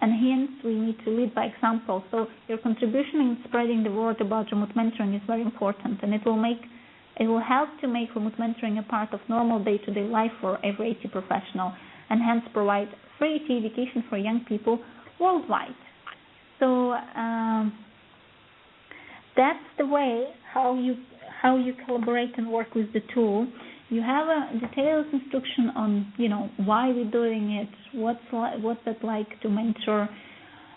And hence, we need to lead by example. So your contribution in spreading the word about remote mentoring is very important, and it will help to make remote mentoring a part of normal day-to-day life for every IT professional, and hence provide free IT education for young people worldwide. So that's the way how you collaborate and work with the tool. You have a detailed instruction on, why we're doing it, what's it like to mentor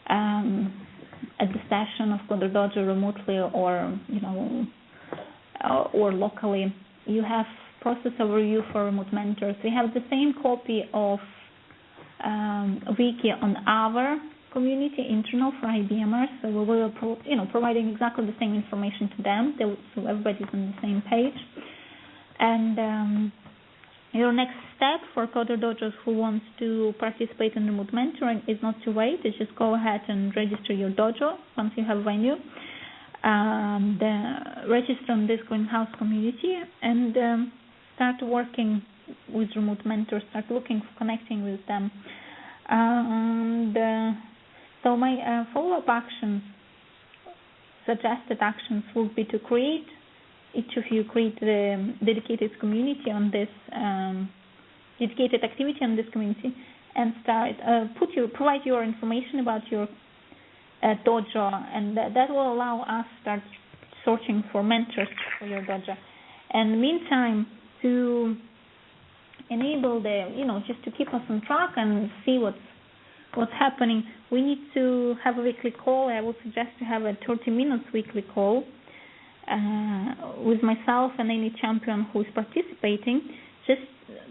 at the session of CoderDojo remotely or locally. You have process overview for remote mentors. We have the same copy of wiki on our community internal for IBMers, so we will providing exactly the same information to them, so everybody's on the same page. And your next step for CoderDojos who wants to participate in remote mentoring is not to wait. It's just go ahead and register your dojo once you have venue. Register on this greenhouse community and start working with remote mentors. Start connecting with them. So my follow-up actions, suggested actions, would be to each of you create the dedicated community on this, dedicated activity on this community, and start provide your information about your dojo, and that will allow us to start searching for mentors for your dojo. And meantime, to enable just to keep us on track and see what's happening, we need to have a weekly call. I would suggest to have a 30-minute weekly call with myself and any champion who is participating, just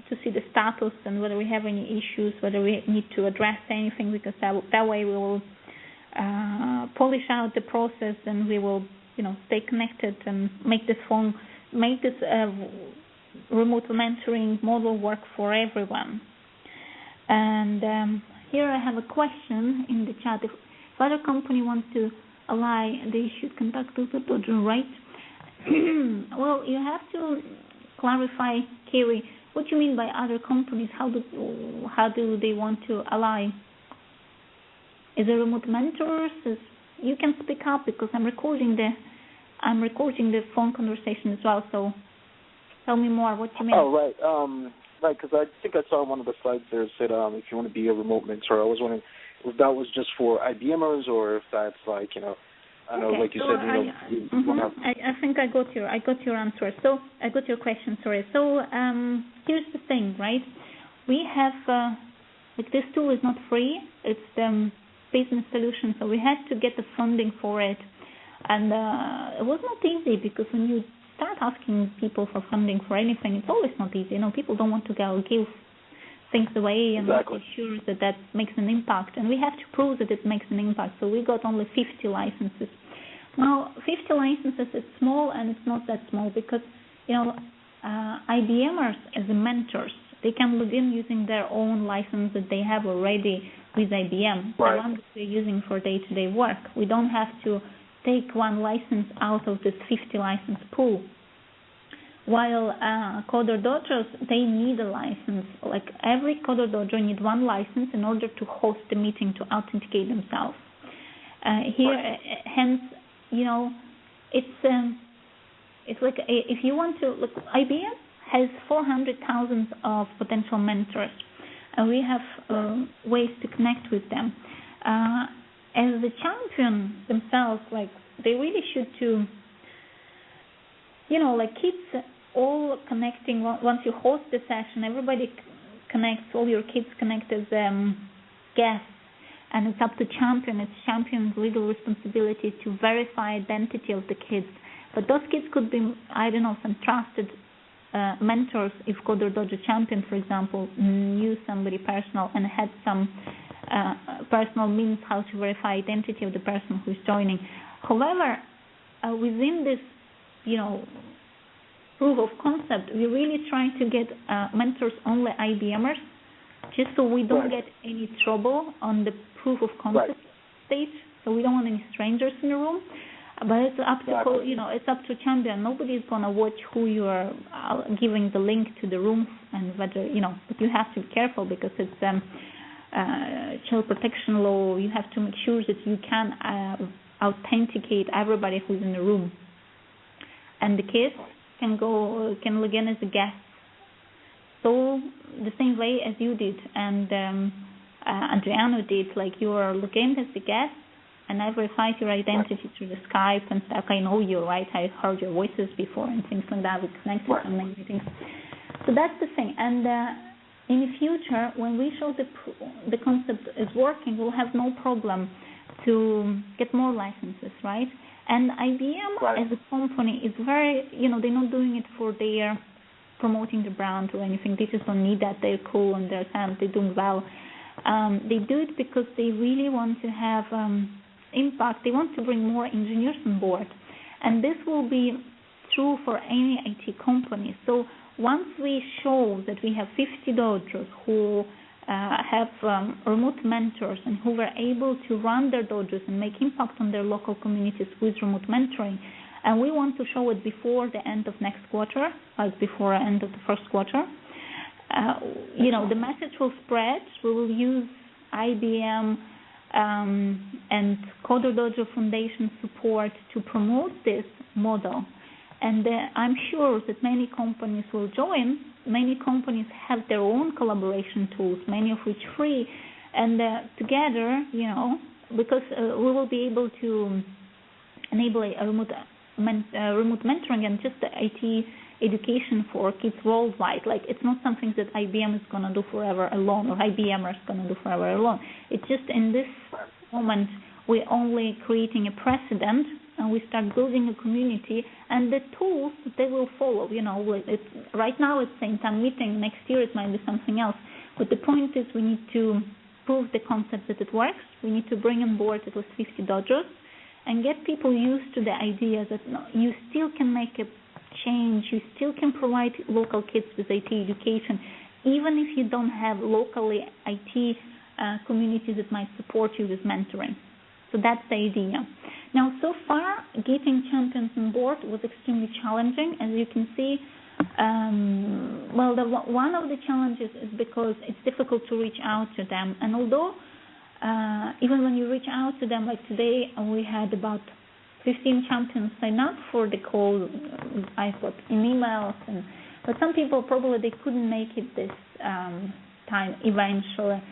to see the status and whether we have any issues, whether we need to address anything, because that way we will polish out the process and we will stay connected and make this remote mentoring model work for everyone. And here I have a question in the chat. If other company wants to ally, they should contact CoderDojo, right? Well, you have to clarify, Kiri, what you mean by other companies. How do they want to ally? Is it remote mentors? You can speak up because I'm recording the phone conversation as well. So tell me more. What you mean? Oh, right. Right, because I think I saw one of the slides there said if you want to be a remote mentor. I was wondering if that was just for IBMers or if that's like, I know, like you said, I think I got your answer. So I got your question. Sorry. So here's the thing, right? We have this tool is not free. It's business solution. So we had to get the funding for it, and it was not easy because when you start asking people for funding for anything, it's always not easy. People don't want to give things away and exactly. Not be sure that makes an impact. And we have to prove that it makes an impact. So we got only 50 licenses. Now, 50 licenses is small, and it's not that small because, IBMers as mentors, they can log in using their own license that they have already with IBM, right. The one that we're using for day-to-day work. We don't have to take one license out of this 50 license pool. While CoderDojos, they need a license. Like every CoderDojo need one license in order to host the meeting to authenticate themselves. Hence, it's like if you want to look, IBM has 400,000 of potential mentors, and we have ways to connect with them. As the champion themselves, like they really should to, kids all connecting. Once you host the session, everybody connects, all your kids connect as guests, and it's up to champion. It's champion's legal responsibility to verify identity of the kids. But those kids could be, some trusted mentors if CoderDojo champion, for example, knew somebody personal and had some personal means how to verify identity of the person who's joining. However, within this, proof of concept, we really try to get mentors only IBMers, just so we don't get any trouble on the proof of concept stage. So we don't want any strangers in the room. But it's up to it's up to champion. Nobody's gonna watch who you are giving the link to the room, and whether But you have to be careful because it's child protection law. You have to make sure that you can authenticate everybody who's in the room, and the kids can log in as a guest. So the same way as you did, and Adriano did, like you are logged in as a guest. And I verified your identity through the Skype and stuff. I know you, right? I heard your voices before and things like that. We connected on many things. So that's the thing. And in the future, when we show the concept is working, we'll have no problem to get more licenses, right? And IBM as a company is very, they're not doing it for their promoting the brand or anything. They just don't need that. They're cool and they're doing well. They do it because they really want to have impact. They want to bring more engineers on board, and this will be true for any IT company. So once we show that we have 50 dojos who have remote mentors and who were able to run their dojos and make impact on their local communities with remote mentoring, and we want to show it before the end of next quarter, like before the end of the first quarter, the message will spread. We will use IBM and CoderDojo Foundation support to promote this model. And I'm sure that many companies will join. Many companies have their own collaboration tools, many of which free. And together, because we will be able to enable a remote mentoring and just the IT education for kids worldwide. Like, it's not something that IBM is going to do forever alone, or IBMers is going to do forever alone. It's just in this moment we're only creating a precedent, and we start building a community, and the tools they will follow. Right now it's St. Anne meeting. Next year it might be something else. But the point is we need to prove the concept that it works. We need to bring on board at least 50 dojos and get people used to the idea that you still can make a change, you still can provide local kids with IT education, even if you don't have locally IT communities that might support you with mentoring. So that's the idea. Now, so far, getting champions on board was extremely challenging. As you can see, one of the challenges is because it's difficult to reach out to them. And although even when you reach out to them, like today, we had about 15 champions sign up for the call. I got in emails, but some people probably they couldn't make it this time eventually.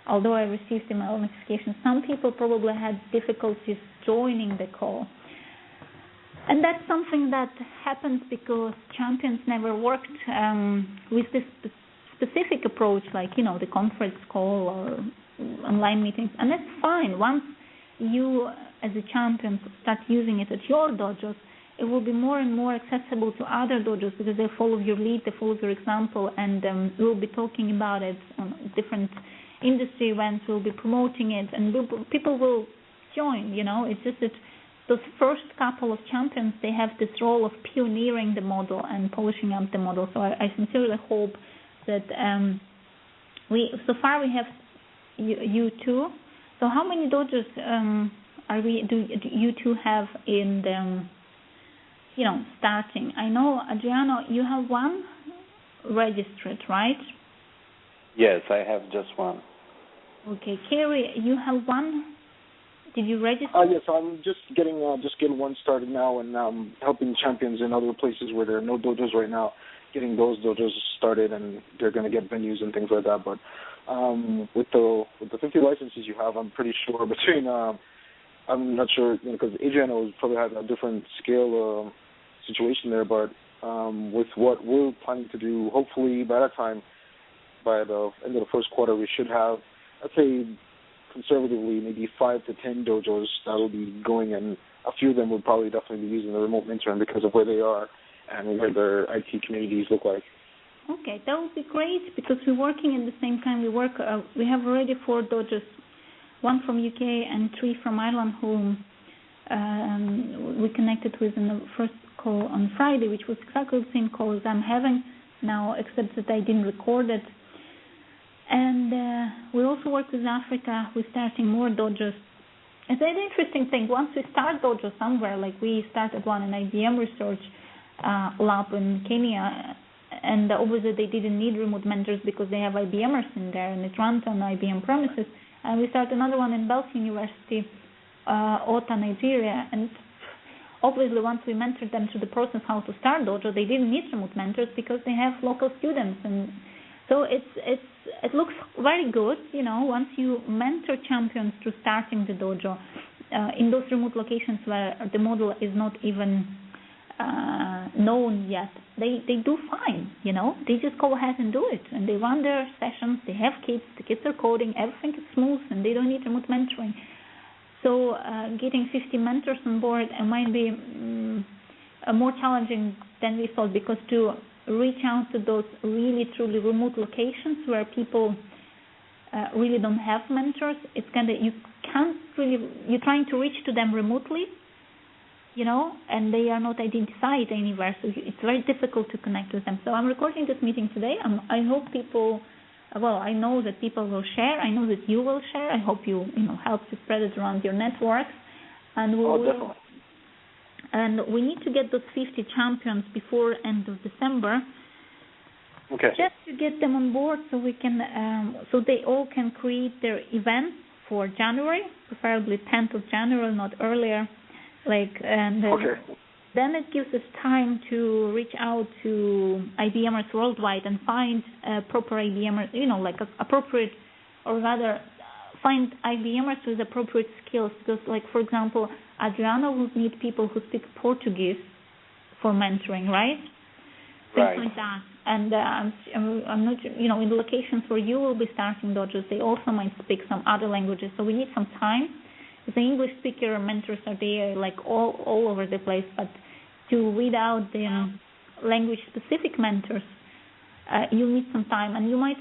Although I received email notifications, some people probably had difficulties joining the call. And that's something that happens because champions never worked with this specific approach, like, the conference call or online meetings. And that's fine. Once you, as a champion, start using it at your dojos, it will be more and more accessible to other dojos because they follow your lead, they follow your example, and we'll be talking about it on different industry events. We'll be promoting it, and people will join. It's just that those first couple of champions, they have this role of pioneering the model and polishing up the model. So I sincerely hope that so far we have you two. So how many dojos do you two have in the starting? I know, Adriano, you have one registered, right? Yes, I have just one. Okay, Kerry, you have one. Did you register? Yes, I'm just getting one started now, and helping champions in other places where there are no dojos right now, getting those dojos started, and they're going to get venues and things like that. But with the 50 licenses you have, I'm pretty sure between I'm not sure because Adriano probably has a different scale situation there, but with what we're planning to do, hopefully by that time, by the end of the first quarter, we should have, I'd say, conservatively, maybe 5 to 10 dojos that will be going, and a few of them will probably definitely be using the remote mentoring because of where they are and where their IT communities look like. Okay, that would be great because we're working at the same time. We have already 4 dojos, 1 from UK and 3 from Ireland, whom we connected with in the first call on Friday, which was exactly the same call as I'm having now, except that I didn't record it. And we also work with Africa. We're starting more dojos It's an interesting thing. Once we start dojo somewhere, like we started one in IBM research lab in Kenya, and obviously they didn't need remote mentors because they have IBMers in there, and it runs on IBM premises. And we started another one in Belfast University, Ota, Nigeria, and obviously once we mentored them through the process how to start dojo, they didn't need remote mentors because they have local students, and so it looks very good, once you mentor champions through starting the dojo in those remote locations where the model is not even known yet. They do fine, they just go ahead and do it, and they run their sessions, they have kids, the kids are coding, everything is smooth, and they don't need remote mentoring. So getting 50 mentors on board might be more challenging than we thought, because to reach out to those really truly remote locations where people really don't have mentors, it's kind of, you're trying to reach to them remotely, and they are not identified anywhere, so it's very difficult to connect with them. So I'm recording this meeting today. I hope people, I know that people will share. I know that you will share. I hope you help to spread it around your networks, and definitely. And we need to get those 50 champions before end of December. Okay. Just to get them on board, so we can, so they all can create their events for January, preferably 10th of January, not earlier. Okay. Then it gives us time to reach out to IBMers worldwide and find proper IBMers, appropriate, or rather find IBMers with appropriate skills. Because, for example, Adriana will need people who speak Portuguese for mentoring, right? Right. Things like that. And I'm not, in the locations where you will be starting dojos, they also might speak some other languages. So we need some time. The English speaker mentors are there, all over the place, but to weed out the language-specific mentors, you need some time, and you might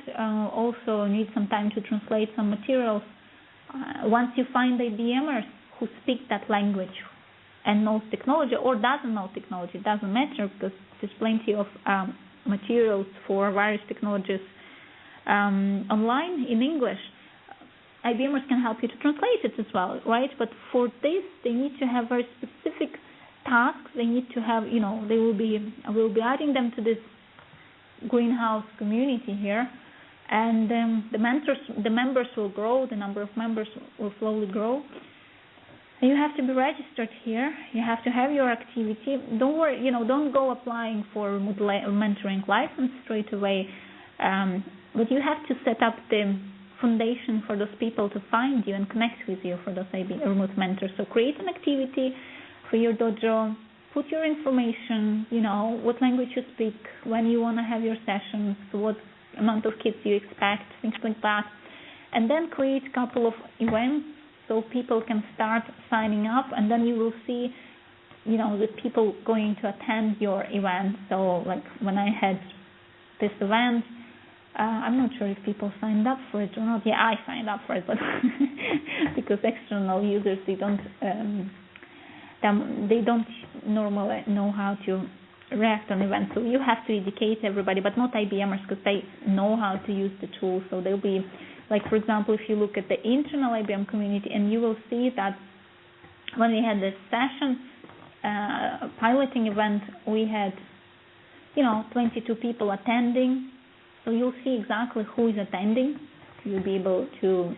also need some time to translate some materials. Once you find IBMers who speak that language and knows technology, or doesn't know technology, it doesn't matter, because there's plenty of materials for various technologies online in English. IBMers can help you to translate it as well, right? But for this, they need to have very specific tasks. They need to have, we'll be adding them to this greenhouse community here, and the members will grow. The number of members will slowly grow. And you have to be registered here. You have to have your activity. Don't worry, don't go applying for mentoring license straight away. But you have to set up the foundation for those people to find you and connect with you for those remote mentors. So create an activity for your dojo, put your information, what language you speak, when you want to have your sessions, what amount of kids you expect, things like that. And then create a couple of events so people can start signing up, and then you will see, the people going to attend your event. So when I had this event, I'm not sure if people signed up for it or not. Yeah, I signed up for it, but because external users, they don't normally know how to react on events. So you have to educate everybody, but not IBMers, because they know how to use the tool. So they'll be, for example, if you look at the internal IBM community, and you will see that when we had this session, piloting event, we had, 22 people attending. So you'll see exactly who is attending. You'll be able to,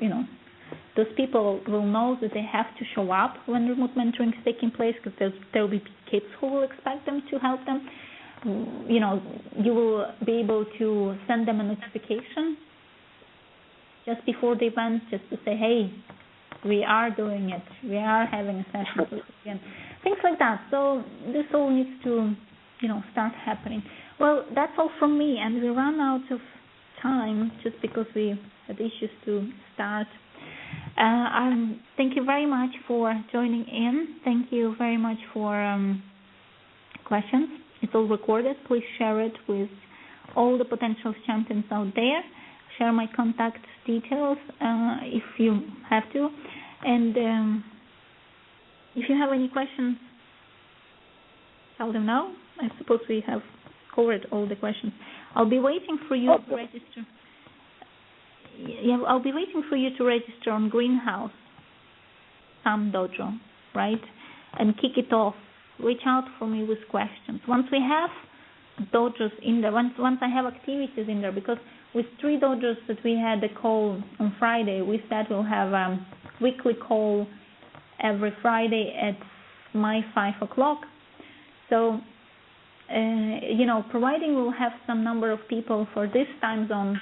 those people will know that they have to show up when remote mentoring is taking place, because there will be kids who will expect them to help them. You will be able to send them a notification just before the event, just to say, hey, we are doing it. We are having a session again. Things like that. So this all needs to, start happening. Well, that's all from me, and we ran out of time just because we had issues to start. Thank you very much for joining in. Thank you very much for questions. It's all recorded. Please share it with all the potential champions out there. Share my contact details if you have to. And if you have any questions, tell them now. I suppose we have covered all the questions. I'll be waiting for you to register. Yeah, I'll be waiting for you to register on Greenhouse. some dojo, right? And kick it off. Reach out for me with questions. Once we have dojos in there, once I have activities in there, because with 3 dojos that we had a call on Friday, we said we'll have a weekly call every Friday at my 5 o'clock. So, providing we'll have some number of people for this time zone,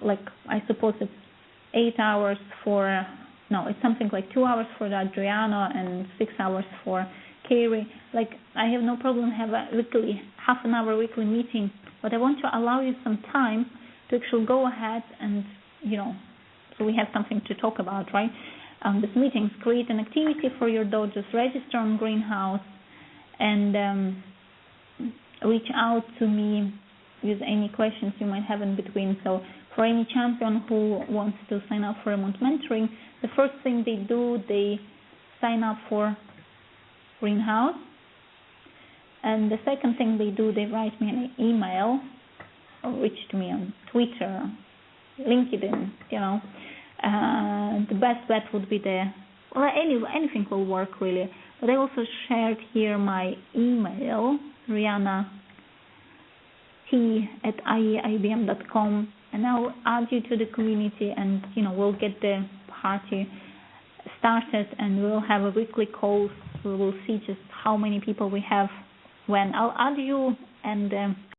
like I suppose it's 8 hours for, no, it's something like 2 hours for Adriano and 6 hours for Carrie. Like, I have no problem have a weekly, half an hour weekly meeting, but I want to allow you some time to actually go ahead and, so we have something to talk about, right? This meetings, create an activity for your dojos, register on Greenhouse, and reach out to me with any questions you might have in between. So for any champion who wants to sign up for remote mentoring, the first thing they do, they sign up for Greenhouse. And the second thing they do, they write me an email or reach to me on Twitter, LinkedIn, the best bet would be anything will work really. But I also shared here my email, rihanna.t@iebm.com, and I'll add you to the community, and we'll get the party started, and we'll have a weekly call. We will see just how many people we have when. I'll add you and